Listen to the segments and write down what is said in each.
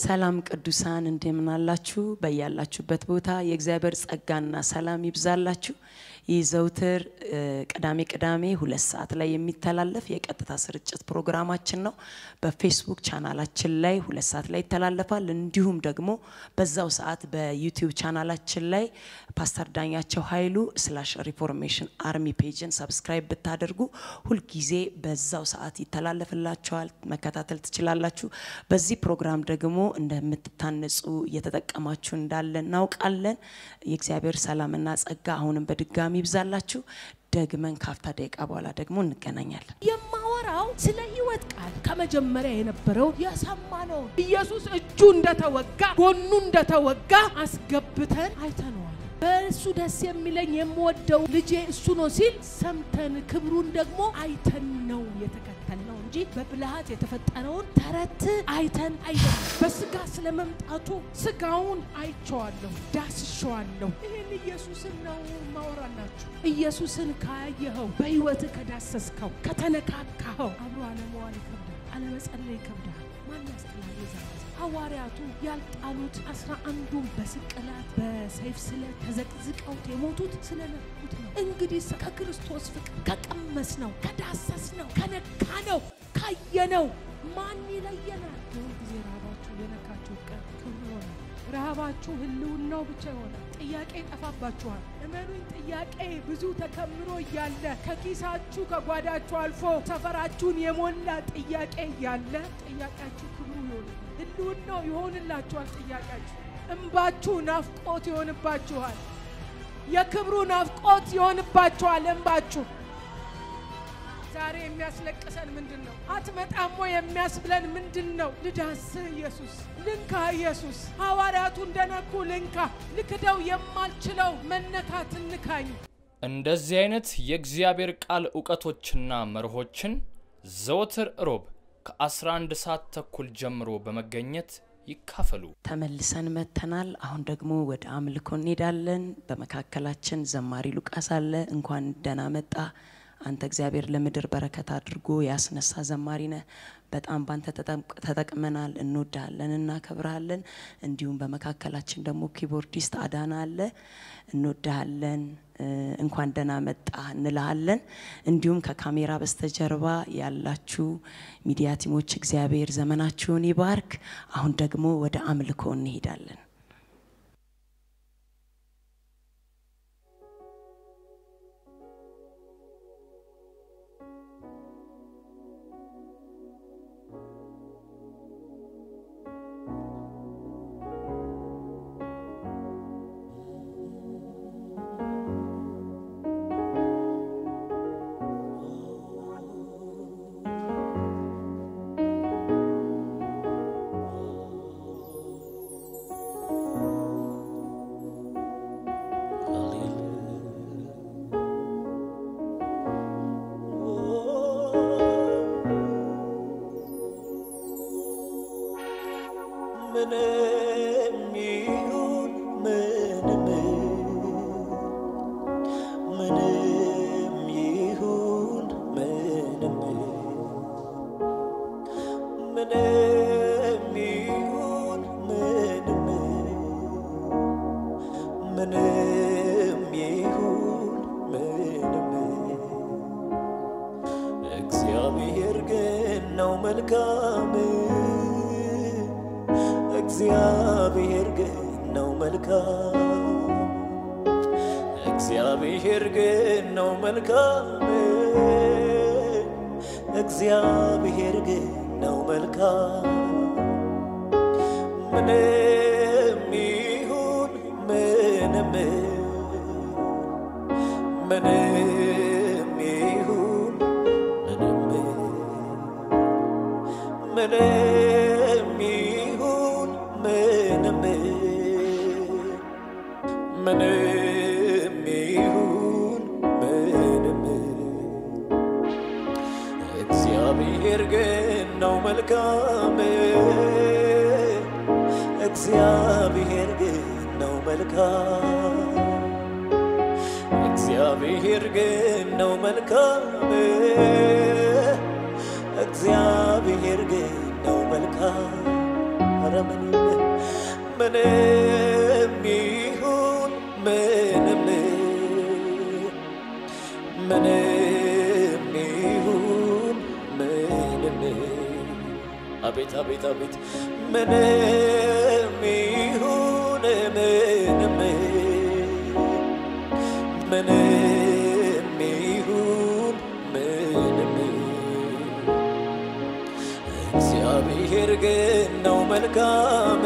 ሰላም ቅዱሳን እንደምን አላችሁ በያላችሁበት ቦታ የእግዚአብሔር ጸጋና ሰላም ይብዛላችሁ ይዘውትር ቅዳሜ 2 ሰዓት ላይ የሚተላለፍ የቀጥታ ስርጭት ፕሮግራማችን ነው በፌስቡክ ቻናላችን ላይ 2 ሰዓት ላይ ይተላለፋል እንዲሁም ደግሞ በዛው ሰዓት በዩቲዩብ ቻናላችን ላይ ፓስተር ዳኛቸው ኃይሉ /reformation army ፔጅን ሰብስክራይብ ብታደርጉ ሁሉ ጊዜ በዛው ሰዓት ይተላለፍላችኋል መከታተል ትችላላችሁ በዚህ ፕሮግራም ደግሞ እንደምትታነጹ እየተጠቀማችሁ እንዳለ እናውቃለን የእግዚአብሔር ሰላምና ጸጋ አሁንም በድጋሚ ይብዛላችሁ ደግመን ካፍታ ደቂቃ በኋላ ደግሞ እንገናኛለን የማወራው ስለ ህይወት ቃል ከመጀመሪያ የነበረው ያሳማነው ኢየሱስ እጁ እንደተወጋ ጎኑ እንደተወጋ አስገብተን አይተነዋል በእሱ ደስ የሚለኝ የምወደው ልጄ እሱ ነው ሲል ሰምተን ክብሩን ደግሞ አይተን ነው የተከተልነው እንጂ በብልሃት የተፈጠረውን ተረት አይተን አይደለም በስጋ ስለመምጣቱ ስጋውን አይቼዋለሁ ዳስሼዋለሁ ይሄን ኢየሱስን ነው ማወራላችሁ ኢየሱስን ካየኸው በህይወት ከዳሰስከው ከተነካካኸው አብሮ አለመዋል ይከብዳል አለመጸለይ ይከብዳል ማን ያስተላልፋል ሐዋርያቱ ያልጣሉት 11ዱ በስቅላት በሰይፍ ስለት ተዘቅዝቀው የሞቱት ስለነኩት ነው እንግዲህ ከክርስቶስ ፍቅር ከቀመስነው ከዳሰስነው ከነካነው ካየነው ማን ይለየናል ጊዜ ራባችሁ ለነካችሁ ቀን ክብሮና ራባችሁ ህልውናው ብቻ ይሆናል ጥያቄ ጠፋባችኋል እመኑኝ ጥያቄ ብዙ ተከምሮ ያለ ከኪሳችሁ ከጓዳችሁ አልፎ ሰፈራችሁን የሞላ ጥያቄ ያለ ጥያቄያችሁ ክብሩ ይሆናል ህልውናው ይሆንላችኋል ጥያቄያችሁ እንባችሁ ናፍቆት ይሆንባችኋል የክብሩ ናፍቆት ይሆንባችኋል እንባችሁ ዛሬ የሚያስለቅሰን ምንድነው አትመጣሞ የሚያስብለን ምንድነው ልዳስ ኢየሱስ ልንካ ኢየሱስ ሐዋርያቱ እንደነኩ ልንካ ልክደው የማልችለው መነካት ንካኝ እንደዚህ አይነት የእግዚአብሔር ቃል ዕውቀቶችና መርሆችን ዘወትር ሮብ ከ11 ሰዓት ተኩል ጀምሮ በመገኘት ይካፈሉ ተመልሰን መተናል አሁን ደግሞ ወደ አምልኮ እንሄዳለን በመካከላችን ዘማሪ ሉቃስ አለ እንኳን ደህና መጣ አንተ እግዚአብሔር ለምድር በረከት አድርጎ ያስነሳ ዘማሪ ነህ በጣም ባንተ ተጠቅመናል እንወዳለን እናከብራለን እንዲሁም በመካከላችን ደግሞ ኪቦርዲስት አዳና አለ እንወዳለን እንኳን ደህና መጣ እንላለን እንዲሁም ከካሜራ በስተጀርባ ያላችሁ ሚዲያ ቲሞች እግዚአብሔር ዘመናችሁን ይባርክ አሁን ደግሞ ወደ አምልኮ እንሄዳለን እግዚአብሔር ግን ነው መልካም እግዚአብሔር ግን ነው መልካም ይሁን ምንም ይሁን ምንም አቤት አቤት አቤት ምንም ይሁን ምንም ይሁን ምንም እግዚአብሔር ግን ነው መልካም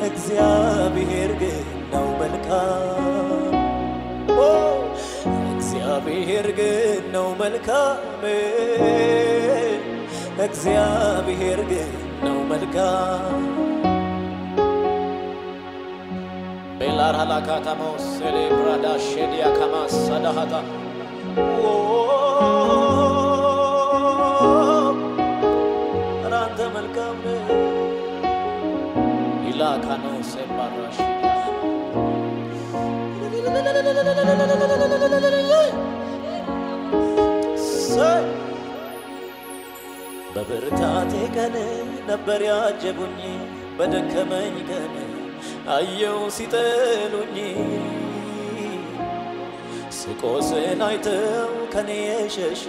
እግዚአብሔር ግን ነው መልካም እግዚአብሔር ግን ነው መልካም እግዚአብሔር ግን ነው መልካም ቤላር ሃላካታሞስ ሴሌብራዳ ሼዲያ ካማስ ሳዳሃታ አንተ መልካም ኢላካኖ ሴባራሽ በብርታቴ ቀን ነበር ያጀቡኝ በደከመኝ ቀን አየው ሲጠሉኝ ስቆስል አይተው ከኔ የሸሹ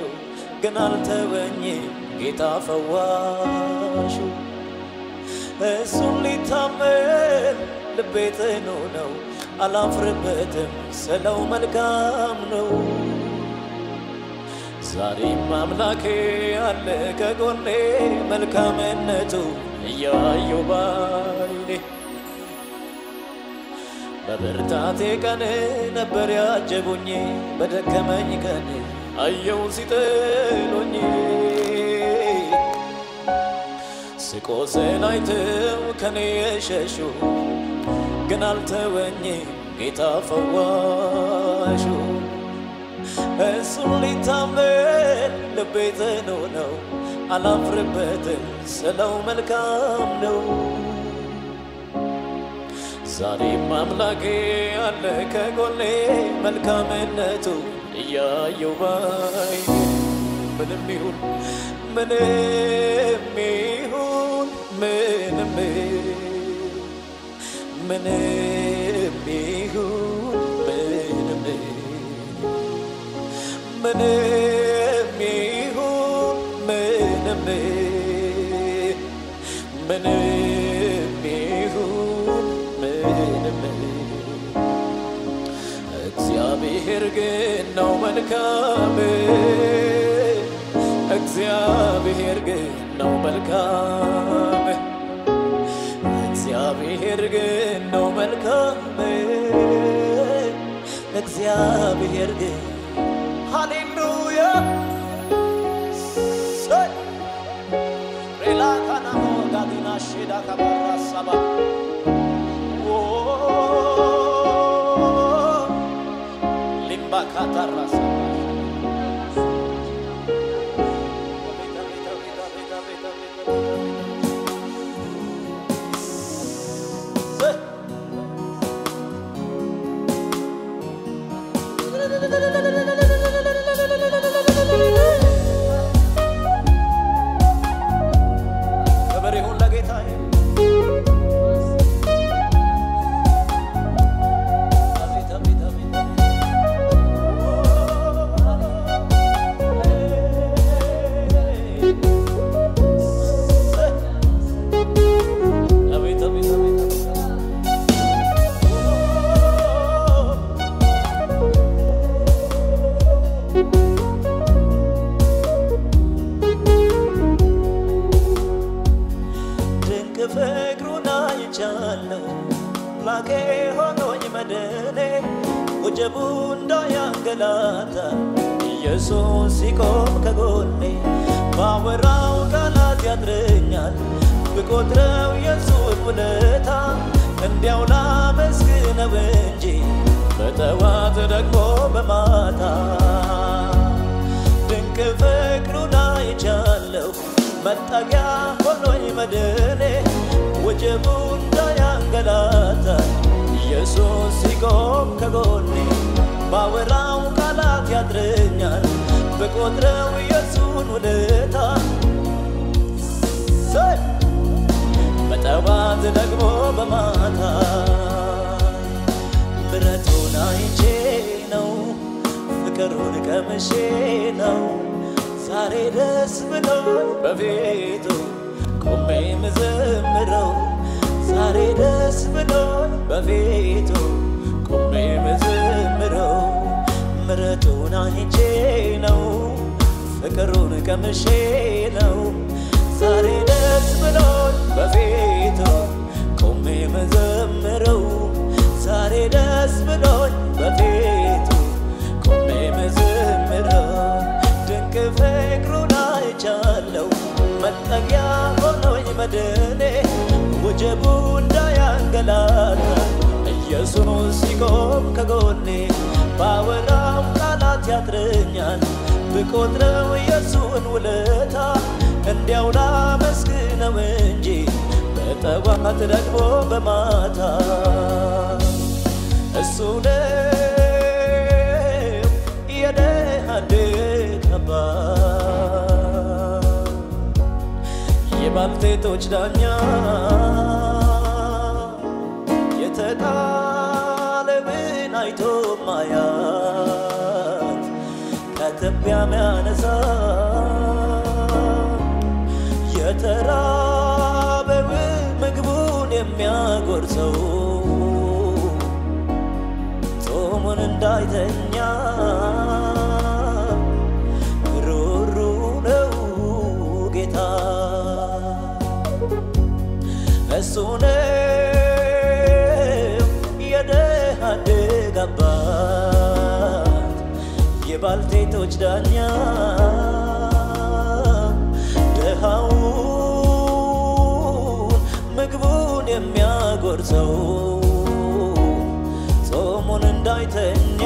ግን አልተወኝ ጌታ ፈዋሹ እሱን ሊታመን ልቤ ጽኑ ነው አላፍርበትም ስለው መልካም ነው ዛሬም አምላኬ አለ ከጎኔ መልካምነቱ እያየሁ ባይኔ በብርታቴ ቀን ነበር ያጀቡኝ በደከመኝ ቀን አየው ሲጠሉኝ ስቆስል አይተው ከኔ የሸሹ ግን አልተወኝ ጌታ ፈዋሹ እሱን ሊታመን ልቤ ጽኑ ነው አላፍርበትም ስለው መልካም ነው ዛሬም አምላኬ አለ ከጎኔ መልካምነቱ እያየሁ ባይኔ ምንም ይሁን ምንም ይሁን ምንም ይሁን ምንም ይሁን ምንም ይሁን ምንም እግዚአብሔር ግን ነው መልካም እግዚአብሔር ግን ነው መልካም እግዚአብሔር ግን ነው መልካም እግዚአብሔር ግን ሃሌሉያ ሬላካና ሞጋዲና ሼዳ ካባራሳባ ሊምባካታራሳ ኢየሱስ ሲቆም ከጎኔ ባወራው ቃላት ያድረኛል ብቆጥረው የሱን ውለታ እንዲያው ላመስግነው እንጂ በጠዋት ደግሞ በማታ ድንቅ ፍቅሩን አይቻለሁ መጠጊያ ሆኖኝ መድኔ ወጀቡ እንዳያንገላታ ኢየሱስ ሲቆም ከጎኔ ባወራው ቃላት ያድረኛል ብቆጥረው የሱን ውለታ በጠዋት ደግሞ በማታ ምሕረቱን አይቼ ነው ፍቅሩን ቀምሼ ነው ዛሬ ደስ ብሎኝ በቤቱ ቆሜ ምዘምረው ዛሬ ደስ ብሎኝ በቤቱ ቆሜ ምዘምረው ምሕረቱን አይቼ ነው ፍቅሩን ቀምሼ ነው ዛሬ ደስ ብሎኝ በቤቱ ቆሜ ምዘምረው ዛሬ ደስ ብሎኝ በቤቱ ቆሜ ምዘምረው ድንቅ ፍቅሩን አይቻለሁ መጠጊያ ሆኖኝ መድኔ ወጀቡ እንዳያንገላታ ኢየሱስ ሲቆም ከጎኔ ባወራው ቃላት ያጥረኛል ብቆጥረው የሱን ውለታ እንዲያው ላመስግነው እንጂ በጠዋት ደግሞ በማታ እሱ ነው የደሃ ድሃ አባት የባልቴቶች ዳኛ የተጣለብን አይቶ ማያት ከትቢያ ሚያነሳ የተራበው ምግቡን የሚያጎርሰው ጾሙን እንዳይተኛ ሩሩ ነው ጌታ እሱ ነው የደሃ አደግ አባት የባልቴቶች ዳኛ ደሃውን ምግቡን የሚያጎርሰው ጾሙን እንዳይተኛ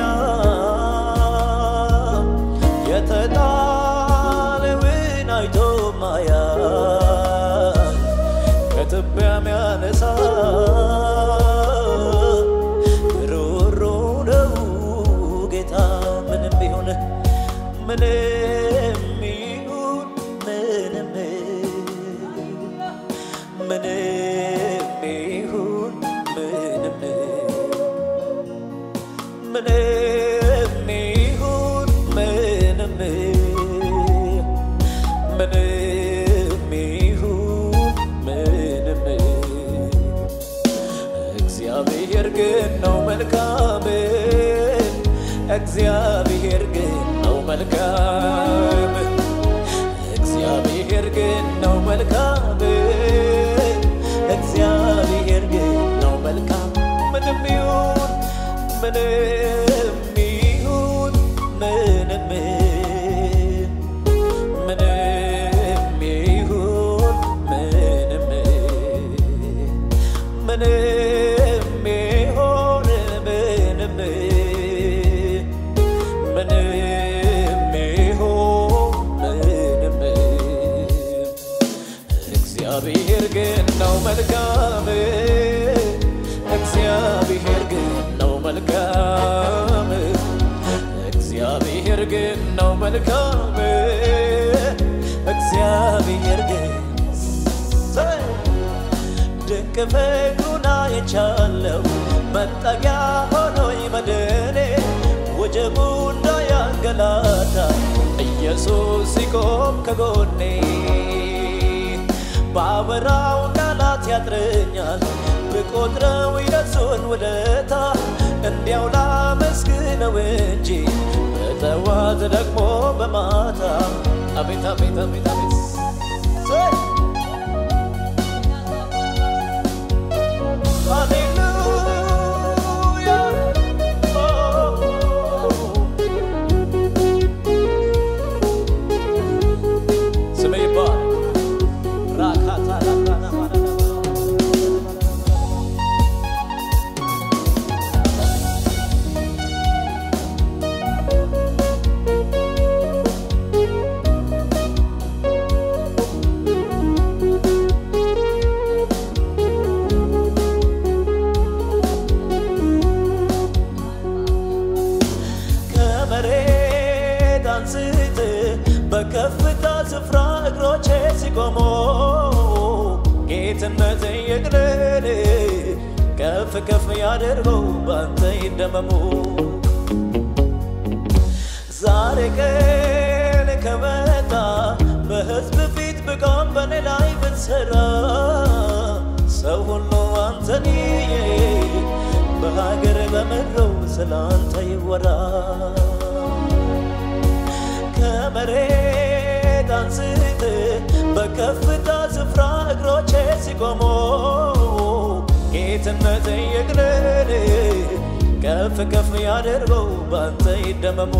የተጣለውን አይቶ ማያት ከትቢያ ሚያነሳ ሩሩ ነው ጌታ ምንም ቢሆን ምንም ይሁን ምንም ይሁን ምንም ምንም ይሁን ምንም ይሁን ምንም እግዚአብሔር ግን ነው መልካም እግዚአብሔር ግን ነው መልካም እግዚአብሔር ግን ነው መልካም እግዚአብሔር ግን ነው መልካም ምንም ይሁን ምንም ይሁን ምንም ምንም ይሁን ምንም ምንም ይሁን ምንም ምንም ይሁን ምንም እግዚአብሔር ግን ነው መልካም እግዚአብሔር ግን ነው መልካም እግዚአብሔር ግን ነው መልካም እግዚአብሔር ግን ድንቅ ፍቅሩን አይቻለሁ መጠጊያ ሆኖኝ መድኔ ወጀቡ እንዳያንገላታ ኢየሱስ ሲቆም ከጎኔ ባወራው ቃላት ያጥረኛል ብቆጥረው የሱን ውለታ እንዲያው ላመስግነው እንጂ በጠዋት ደግሞ በማታ አቤት አቤት አቤት አቤት ሃሌሉያ ስሜ ይባል ራካታ ራካና በከፍታ ስፍራ እግሮቼ ሲቆሙ ጌትነት ይግለጥ ከፍ ከፍ ያደርገው ባንተ ይደመሙ ዛሬ ቀን ከመጣ በሕዝብ ፊት ብቆም በኔ ላይ ብትሰራ ሰው ሁሉ አንተን በሀገር በምድሩ ስላንተ ይወራ ከመሬት አንስት በከፍታ ስፍራ እግሮቼ ሲቆሙ ጌትነት ይግነን ከፍ ከፍ ያደርገው ባንተ ይደመሙ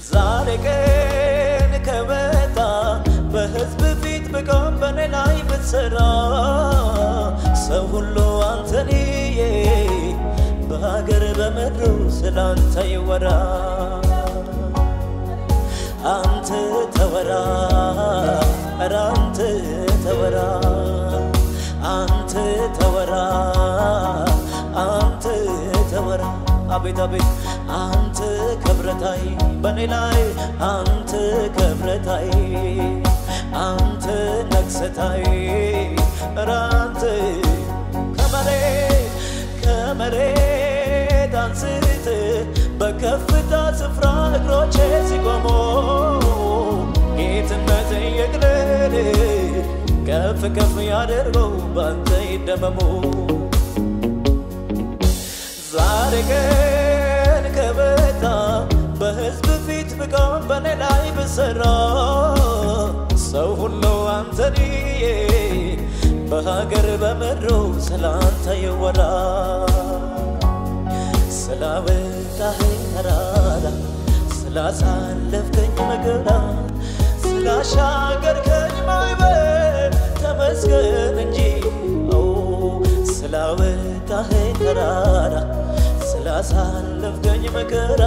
ዛሬ ቀን ከመጣ በሕዝብ ፊት ብቆም በኔ ላይ ብትሰራ ሰው ሁሉ አንተን በሀገር በምድሩ ስላንተ ይወራ አንተ ተወራ ኧረ አንተ ተወራ አንተ ተወራ አንተ ተወራ አቤት አቤት አንተ ከብረታይ በኔ ላይ አንተ ከብረታይ አንተ ነግሰታይ ኧረ አንተ ከመሬት አንስት በከፍታ ስፍራ እግሮቼ ሲቆሙ ጌትነት ይግነን ከፍ ከፍ ያደርገው ባንተ ይደመሙ ዛሬ ቀን ከመጣ በሕዝብ ፊት ብቆም በኔ ላይ ብሰራ ሰው ሁሉ አንተን በሀገር በምድሩ ስላንተ ይወራ ስላወጣኸኝ ተራራ ስላሳለፍከኝ መከራ ስላሻገርከኝ ማዕበል ተመስገን እንጂ ስላወጣኸኝ ተራራ ስላሳለፍከኝ መከራ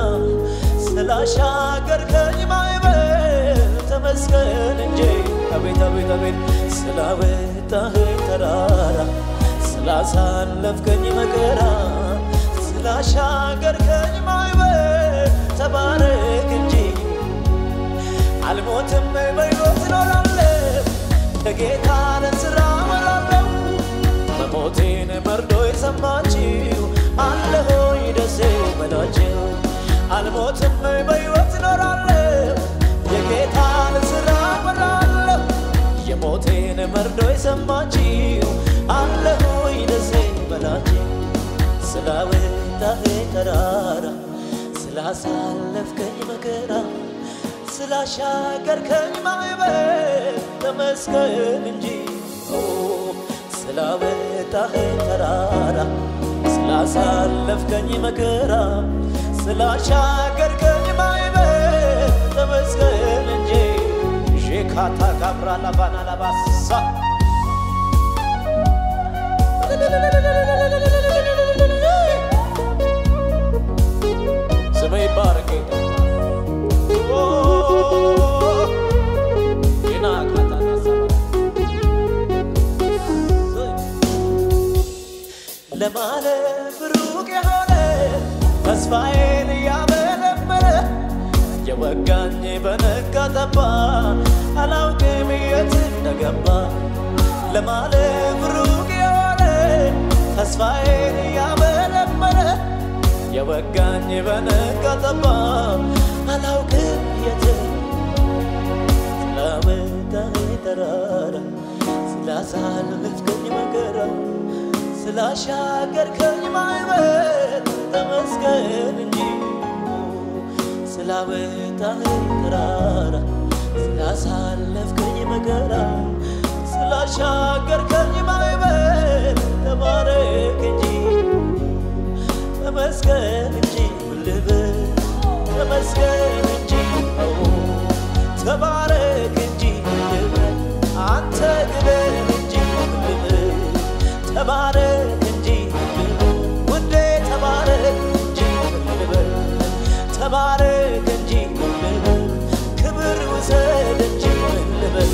ስላሻገርከኝ ማዕበል ተመስገን እንጂ አቤት አቤት አቤት ስላወጣኸኝ ተራራ ስላሳለፍከኝ መከራ ስላሻገርከኝ ማዕበል ተባረክ እንጂ አልሞትም በሕይወት እኖራለሁ ለጌታ ለሥራ እወራለሁ መሞቴን መርዶ የሰማችሁ አለ ሆይ ደስ ይበላችሁ አልሞትም በሕይወት እኖራለሁ የጌታን ሥራ እወራለሁ የሞቴን መርዶ የሰማችሁ አለ ሆይ ደስ ይበላችሁ ስላወጣኸኝ ተራራ ስላሳለፍከኝ መከራ ስላሻገርከኝ ማዕበል ተመስገን እንጂ ስላወጣኸኝ ተራራ ስላሳለፍከኝ መከራ ስላሻገርከኝ ማዕበል ተመስገን እንጂ ሼካታ ካብራ ላባና ላባሳ ስሜ ይባረክ ለማለፍ ሩቅ የሆነ ተስፋዬን ያመለመለ የወጋኝ በነጋ ጠባ አላውቅም የት እንደገባ ለማለፍ ሩቅ የሆነ ተስፋዬን ያመለመለ የወጋኝ በነጋ ጠባ አላውቅም የት ስላወጣኸኝ ተራራ ስላሳለፍከኝ መከራ ስላሻገርከኝ ማዕበል ተመስገን እንጂ ስላወጣኸኝ ተራራ ስላሳለፍከኝ መከራ ስላሻገርከኝ ማዕበል ተባረክ እንጂ ተመስገን እንጂ ልበል ተመስገን እንጂ ተባረክ እንጂ ልበል አንተ ግደል እንጂ ልበል ተባረክ እንጂ ውዴ ተባረክ እንጂ ልበል ተባረክ እንጂ ልበል ክብር ውሰድ እንጂ ልበል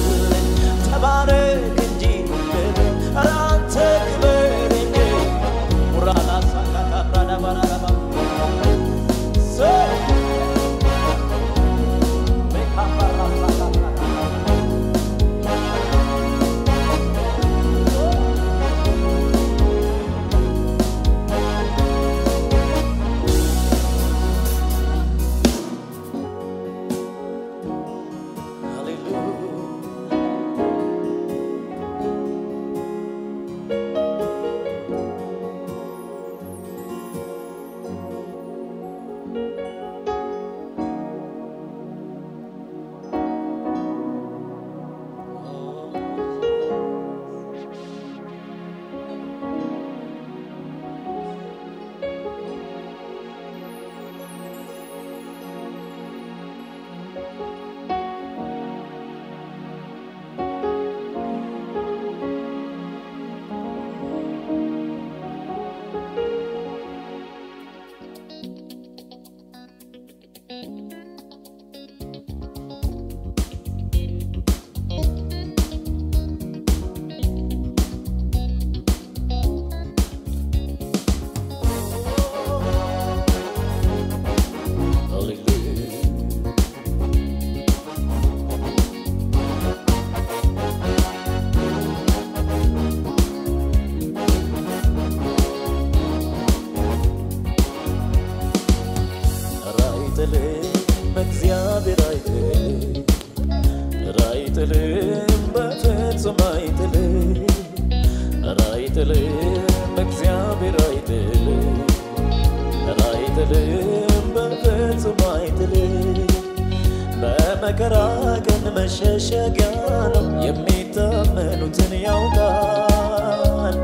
መሸሸጊያ ነው የሚታመኑትን ያውቃል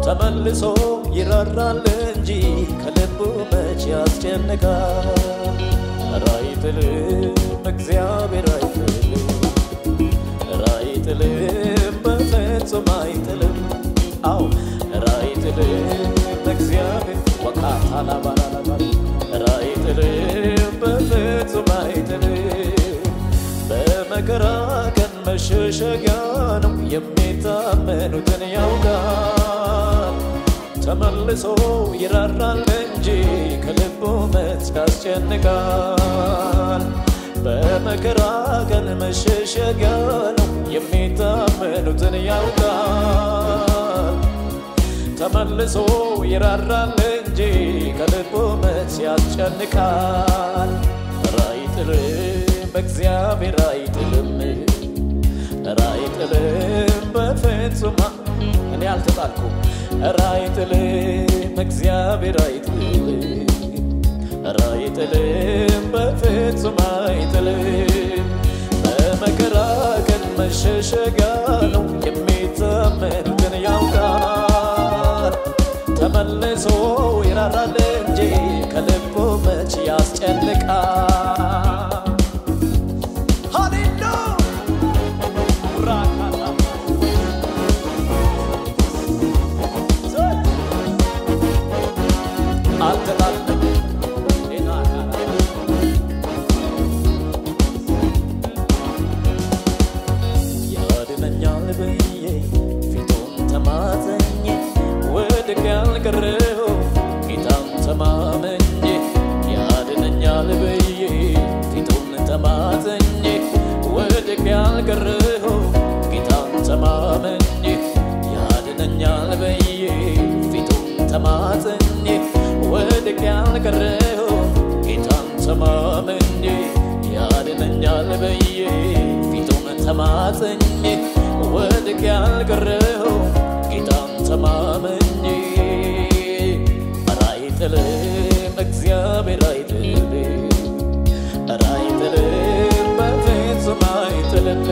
ተመልሶ ይራራል እንጂ ከልቡ መች ያስጨንቃል ራይጥልም እግዚአብሔር አይጥልም ራይጥልም በፍጹም አይጥልም አው ራይጥልም እግዚአብሔር ወቃታላ ባላላ ራይጥልም በፍጹም አይጥልም በመከራ ቀን መሸሸጊያ ነው የሚታመኑትን ያውቃል ተመልሶ ይራራል እንጂ ከልቡ መች ያስጨንቃል በመከራ ቀን መሸሸጊያ ነው የሚታመኑትን ያውቃል ተመልሶ ይራራል እንጂ ከልቡ መች ያስጨንቃል ራይጥልም በእግዚአብሔር አይጥልም ራይጥልም በፍጹም እኔ አልተጣልኩም ራይጥልም እግዚአብሔር አይጥልም ራይጥልም በፍጹም አይጥልም በመከራ ቀን መሸሸጊያ ነው የሚታመኑትን ያውቃል ተመልሶ ይራራል እንጂ ከልቡ መች ያስጨንቃል ጌታን ተማመኜ ያድነኛል ብዬ ፊቱን ተማመኜ ወድቄ አልቀረሁ ጌታን ተማመኜ ያድነኛል ብዬ ፊቱን ተማመኜ ወድቄ አልቀረሁ ጌታን ተማመኜ ያድነኛል ብዬ ፊቱን ተማመኜ ወድቄ አልቀረሁ ጌታን ተማመኜ ራይጥልም እግዚአብሔር አይጥልም ራይጥልም በፍጹም አይጥልም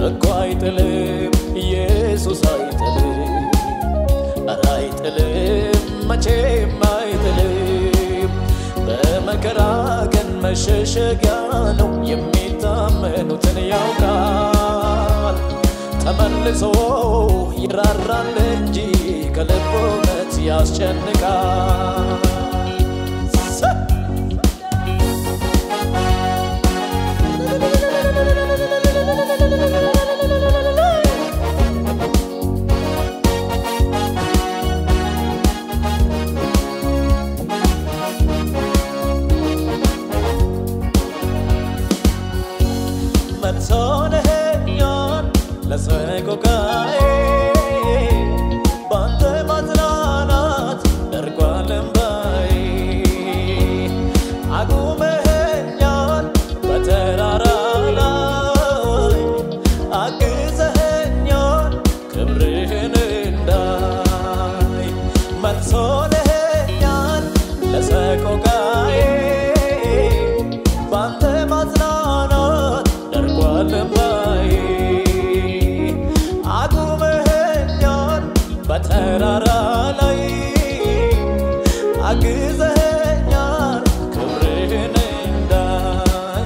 እኮ አይጥልም ኢየሱስ አይጥልም ራይጥልም መቼም አይጥልም በመከራ ቀን መሸሸጊያ ነው የሚታመኑትን ያውቃል ተመልሶ ይራራል እንጂ ከልቡ መች ያስጨንቃል መልሶነኛል ለሰቆቃዬ ባንተ ማጽናናት ደርቋል እንባዬ አቁመኸኛል በተራራ ላይ አግዘኸኛል ክብርህን እንዳይ መልሶነኛል ለሰቆቃዬ ባንተ ማጽናናት ደርቋል እንባዬ አቁመኸኛል በተራራ ላይ አግዘኸኛል ክብርህን እንዳይ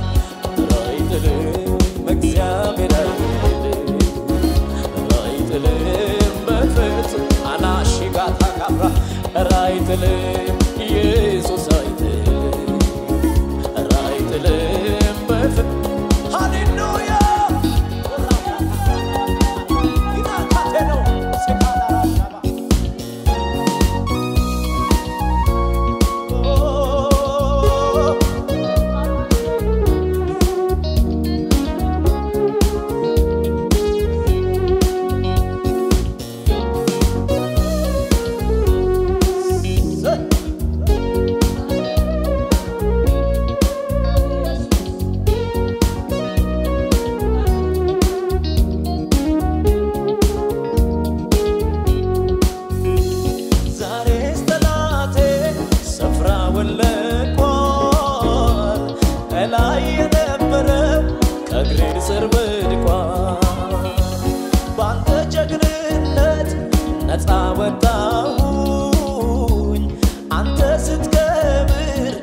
ራይጥልም እግዚአብሔር አይጥልም ራይጥልም በፍጹም አናሽጋታ ካብራ ራይጥልም ኢየሱስ አይጥልም ራይጥልም በፍጹም ሃሌሉያ ነፃ ወጣሁኝ አንተ ስትከብር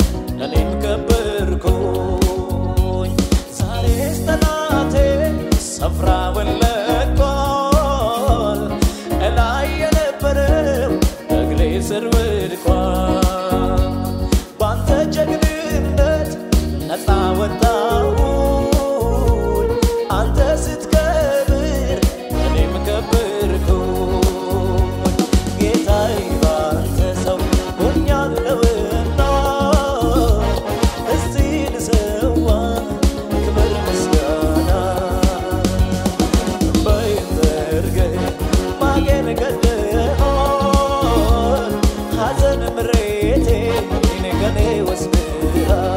እኔም ከበርኩኝ ዛሬስ ጠላቴ ስፍራውን ለቋል እላይ የነበረው እግሬ ስር ወድቋል ባንተ ጀግንነት ነፃ ወጣሁኝ አንተ ስትከብር እኔም ከበርኩኝ ጌታዬ ባንተ ሰው ሆኛለሁና እስቲ ልሰዋ ክብር ምስጋና በይዘርገህ ማጌን ገደሆን ሐዘን ምሬቴ ከኔ ወስደሃል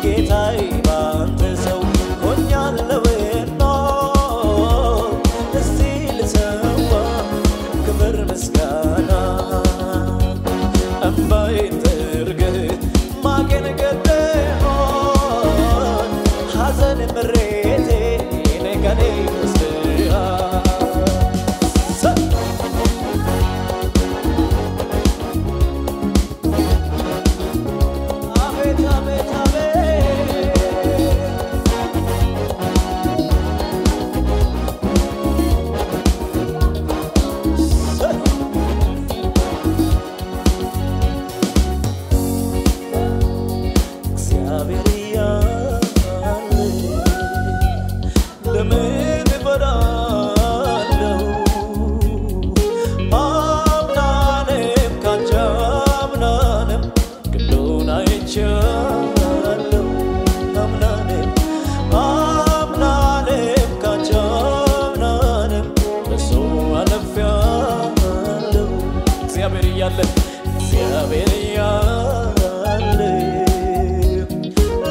ጌታዬ ባንተ ሰው ሆኛለሁና እስቲ ልሰዋ ክብር ምስጋና እምባዬን ጠርገህ ማቄን ገደሆን ሐዘን ምሬቴ ከኔ ወስደሃል እግዚአብሔር ያለ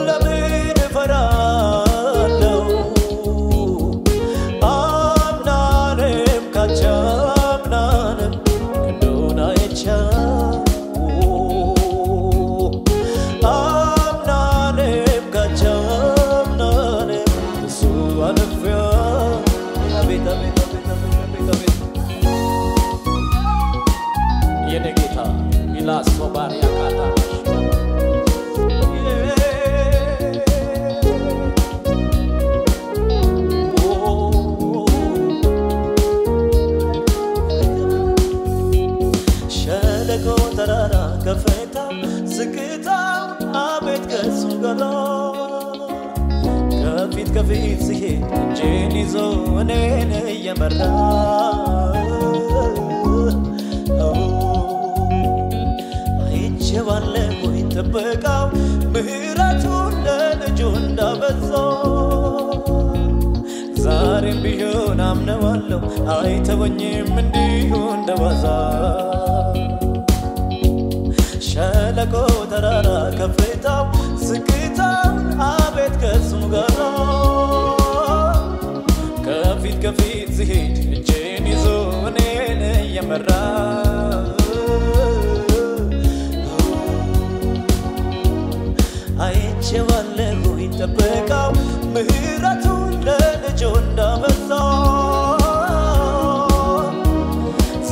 ለምን እፈራለሁ አምናንም ካቻምናንም ክንዱን አይቻለሁ አምናንም ካቻምናንም እሱ አለፊያለሁ አቤት አቤት አቤት አቤት አቤት የነጌታ ሚላስ ሶባሪያ ካታሽ ሸለቆ ተራራ ከፍታ ዝቅታ አቤት ከሱ ጋር ከፊት ከፊት ሲሄድ እጄን ይዞ እኔን እየመራ አይቼዋለሁኝ ጥበቃው ምህረቱን ለልጁ እንዳበዛው ዛሬም ቢሆን አምነዋለሁ አይተወኝም እንዲሁ እንደዋዛ ሸለቆ ተራራ ከፍታው ዝቅታው አቤት ከሱ ጋር ከፊት ከፊት ሲሄድ እጄን ይዞ እኔን እየመራ አይቼዋለሁኝ ጥበቃው ምህረቱን ለልጁ እንዳበዛው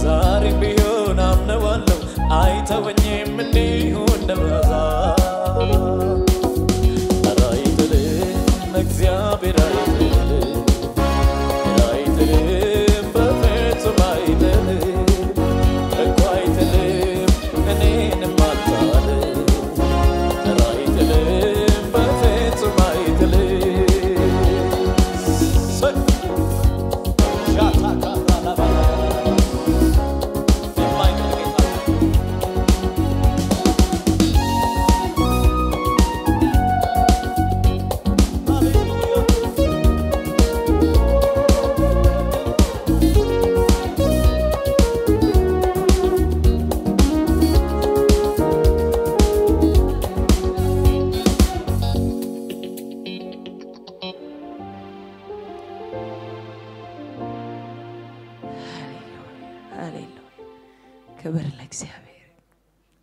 ዛሬም ቢሆን አምነዋለሁ አይተወኝም እንዲሁ እንደዋዛ ኧረ አይጥልም እግዚአብሔር አይጥልም በፍጹም አይጥልም እኮ አይጥልም እኔንም አልጣልም ኧረ አይጥልም በፍጹም አይጥልም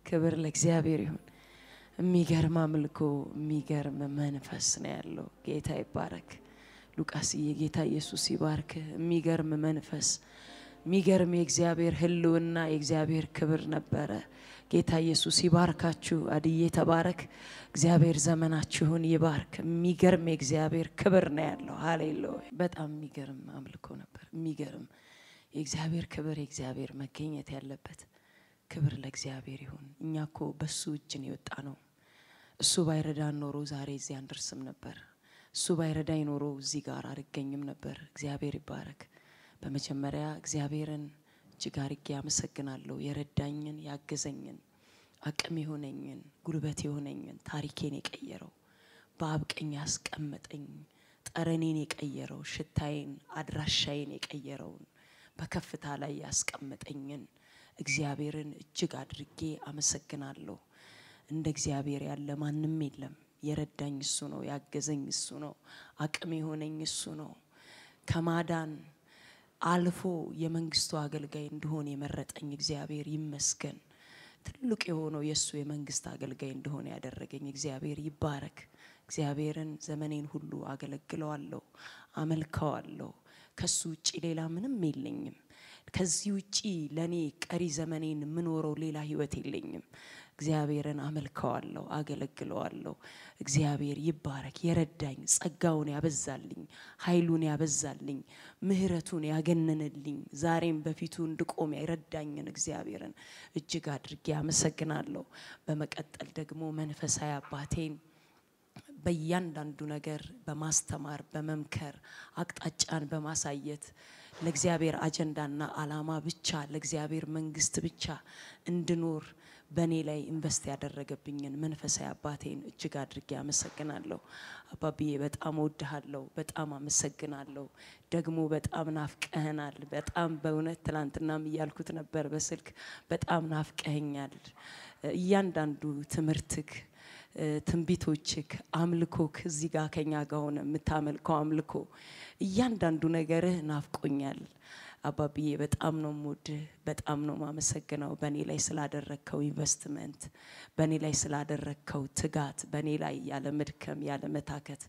ክብር ለእግዚአብሔር ይሁን የሚገርም አምልኮ የሚገርም መንፈስ ነው ያለው ጌታ ይባረክ ሉቃስ የጌታ ኢየሱስ ይባርክ የሚገርም መንፈስ ሚገርም የእግዚአብሔር ህልውና የእግዚአብሔር ክብር ነበረ። ጌታ ኢየሱስ ይባርካችሁ። አድዬ ተባረክ። እግዚአብሔር ዘመናችሁን ይባርክ። ሚገርም የእግዚአብሔር ክብር ነው ያለው። ሃሌሉያ። በጣም ሚገርም አምልኮ ነበር። ሚገርም የእግዚአብሔር ክብር የእግዚአብሔር መገኘት ያለበት ክብር ለእግዚአብሔር ይሁን። እኛኮ በሱ እጅ ነው የወጣነው። እሱ ባይረዳን ኖሮ ዛሬ እዚህ አንደርስም ነበር። እሱ ባይረዳኝ ኖሮ እዚህ ጋር አልገኝም ነበር። እግዚአብሔር ይባረክ። በመጀመሪያ እግዚአብሔርን እጅግ አድርጌ አመሰግናለሁ። የረዳኝን ያገዘኝን አቅም የሆነኝን ጉልበት የሆነኝን ታሪኬን የቀየረው በአብ ቀኝ ያስቀመጠኝ ጠረኔን የቀየረው ሽታዬን አድራሻዬን የቀየረውን በከፍታ ላይ ያስቀመጠኝን እግዚአብሔርን እጅግ አድርጌ አመሰግናለሁ። እንደ እግዚአብሔር ያለ ማንም የለም። የረዳኝ እሱ ነው። ያገዘኝ እሱ ነው። አቅም የሆነኝ እሱ ነው። ከማዳን አልፎ የመንግስቱ አገልጋይ እንደሆነ የመረጠኝ እግዚአብሔር ይመስገን። ትልቅ የሆነው የሱ የመንግስት አገልጋይ እንደሆነ ያደረገኝ እግዚአብሔር ይባረክ። እግዚአብሔርን ዘመኔን ሁሉ አገለግለዋለሁ፣ አመልከዋለሁ። ከሱ ውጪ ሌላ ምንም የለኝም። ከዚህ ውጪ ለኔ ቀሪ ዘመኔን ምኖረው ሌላ ህይወት የለኝም። እግዚአብሔርን አመልከዋለሁ፣ አገለግለዋለሁ። እግዚአብሔር ይባረክ። የረዳኝ ጸጋውን ያበዛልኝ፣ ኃይሉን ያበዛልኝ፣ ምህረቱን ያገነነልኝ፣ ዛሬም በፊቱ እንድቆም ያረዳኝን እግዚአብሔርን እጅግ አድርጌ አመሰግናለሁ። በመቀጠል ደግሞ መንፈሳዊ አባቴን በእያንዳንዱ ነገር በማስተማር በመምከር አቅጣጫን በማሳየት ለእግዚአብሔር አጀንዳና አላማ ብቻ ለእግዚአብሔር መንግስት ብቻ እንድኖር በኔ ላይ ኢንቨስት ያደረገብኝን መንፈሳዊ አባቴን እጅግ አድርጌ አመሰግናለሁ። አባብዬ በጣም ወድሃለሁ፣ በጣም አመሰግናለሁ። ደግሞ በጣም ናፍቀህናል። በጣም በእውነት ትላንትናም እያልኩት ነበር በስልክ በጣም ናፍቀኸኛል። እያንዳንዱ ትምህርትክ ትንቢቶችክ አምልኮክ እዚህ ጋር ከኛ ጋር ሆነ የምታመልከው አምልኮ እያንዳንዱ ነገርህ ናፍቆኛል። አባብዬ በጣም ነው የምወድህ፣ በጣም ነው ማመሰግነው በኔ ላይ ስላደረከው ኢንቨስትመንት፣ በኔ ላይ ስላደረከው ትጋት፣ በኔ ላይ ያለ መድከም ያለ መታከት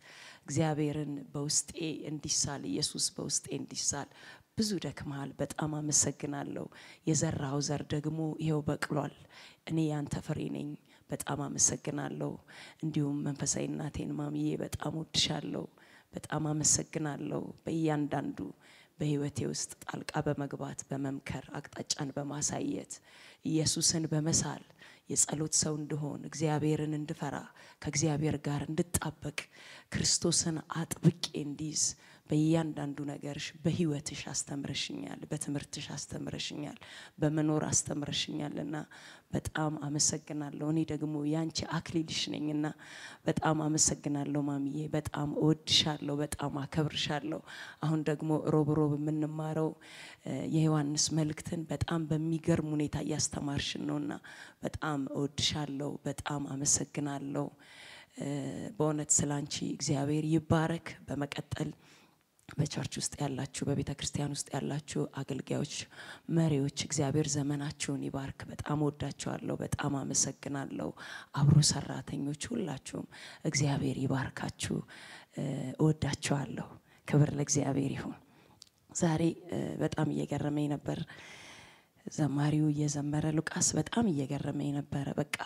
እግዚአብሔርን በውስጤ እንዲሳል ኢየሱስ በውስጤ እንዲሳል ብዙ ደክመሃል። በጣም አመሰግናለሁ። የዘራው ዘር ደግሞ ይሄው በቅሏል። እኔ ያንተ ፍሬ ነኝ። በጣም አመሰግናለሁ። እንዲሁም መንፈሳዊ እናቴን ማሚዬ በጣም ወድሻለሁ፣ በጣም አመሰግናለሁ። በእያንዳንዱ በህይወቴ ውስጥ ጣልቃ በመግባት በመምከር አቅጣጫን በማሳየት ኢየሱስን በመሳል የጸሎት ሰው እንደሆን እግዚአብሔርን እንድፈራ ከእግዚአብሔር ጋር እንድጣበቅ ክርስቶስን አጥብቄ እንዲይዝ በእያንዳንዱ ነገርሽ በህይወትሽ አስተምረሽኛል፣ በትምህርትሽ አስተምረሽኛል፣ በመኖር አስተምረሽኛልና በጣም አመሰግናለሁ። እኔ ደግሞ ያንቺ አክሊልሽ ነኝና በጣም አመሰግናለሁ ማሚዬ። በጣም እወድሻለሁ፣ በጣም አከብርሻለሁ። አሁን ደግሞ ሮብ የምንማረው የዮሐንስ መልእክትን በጣም በሚገርም ሁኔታ ያስተማርሽን ነውና በጣም እወድሻለሁ፣ በጣም አመሰግናለሁ። በእውነት ስላንቺ እግዚአብሔር ይባረክ። በመቀጠል በቸርች ውስጥ ያላችሁ በቤተ ክርስቲያን ውስጥ ያላችሁ አገልጋዮች መሪዎች እግዚአብሔር ዘመናችሁን ይባርክ። በጣም ወዳችኋለሁ፣ በጣም አመሰግናለሁ። አብሮ ሰራተኞች ሁላችሁም እግዚአብሔር ይባርካችሁ። ወዳችኋለሁ። ክብር ለእግዚአብሔር ይሁን። ዛሬ በጣም እየገረመኝ ነበር ዘማሪው እየዘመረ ሉቃስ በጣም እየገረመኝ ነበር። በቃ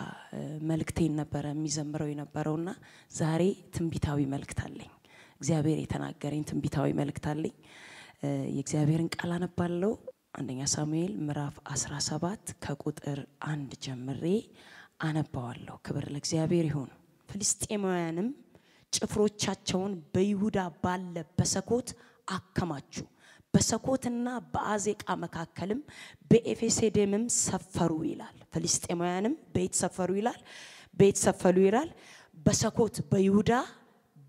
መልእክቴን ነበር የሚዘምረው የነበረውና ዛሬ ትንቢታዊ መልእክት አለኝ። እግዚአብሔር የተናገረኝ ትንቢታዊ መልእክት አለኝ። የእግዚአብሔርን ቃል አነባለሁ። አንደኛ ሳሙኤል ምዕራፍ 17 ከቁጥር 1 ጀምሬ አነባዋለሁ። ክብር ለእግዚአብሔር ይሁን። ፍልስጤማውያንም ጭፍሮቻቸውን በይሁዳ ባለ በሰኮት አከማቹ። በሰኮትና በአዜቃ መካከልም በኤፌሴዴምም ሰፈሩ ይላል። ፍልስጤማውያንም ቤት ሰፈሩ ይላል። ቤት ሰፈሩ ይላል። በሰኮት በይሁዳ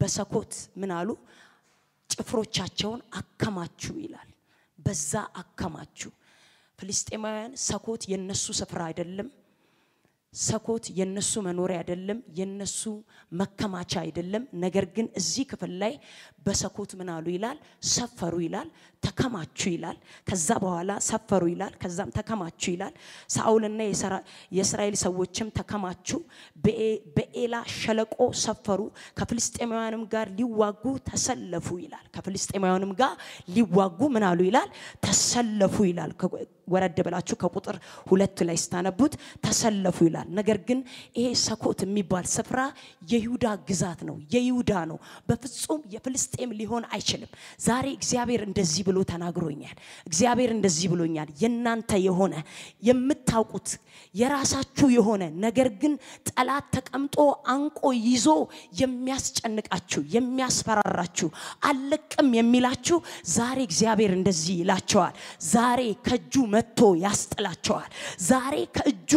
በሰኮት ምን አሉ? ጭፍሮቻቸውን አከማቹ ይላል። በዛ አከማቹ። ፍልስጤማውያን ሰኮት የነሱ ስፍራ አይደለም። ሰኮት የነሱ መኖሪያ አይደለም የነሱ መከማቻ አይደለም ነገር ግን እዚህ ክፍል ላይ በሰኮት ምን አሉ ይላል ሰፈሩ ይላል ተከማቹ ይላል ከዛ በኋላ ሰፈሩ ይላል ከዛም ተከማቹ ይላል ሳኦልና የእስራኤል ሰዎችም ተከማቹ በኤላ ሸለቆ ሰፈሩ ከፍልስጤማውያንም ጋር ሊዋጉ ተሰለፉ ይላል ከፍልስጤማውያንም ጋር ሊዋጉ ምን አሉ ይላል ተሰለፉ ይላል ወረድ ብላችሁ ከቁጥር 2 ላይ ስታነቡት ተሰለፉ ይላል ነገር ግን ይሄ ሰኮት የሚባል ስፍራ የይሁዳ ግዛት ነው የይሁዳ ነው በፍጹም የፍልስጤም ሊሆን አይችልም ዛሬ እግዚአብሔር እንደዚህ ብሎ ተናግሮኛል እግዚአብሔር እንደዚህ ብሎኛል የናንተ የሆነ የምታውቁት የራሳችሁ የሆነ ነገር ግን ጠላት ተቀምጦ አንቆ ይዞ የሚያስጨንቃችሁ የሚያስፈራራችሁ አለቅም የሚላችሁ ዛሬ እግዚአብሔር እንደዚህ ይላቸዋል ዛሬ ከጁ መጥቶ ያስጥላቸዋል ዛሬ ከእጁ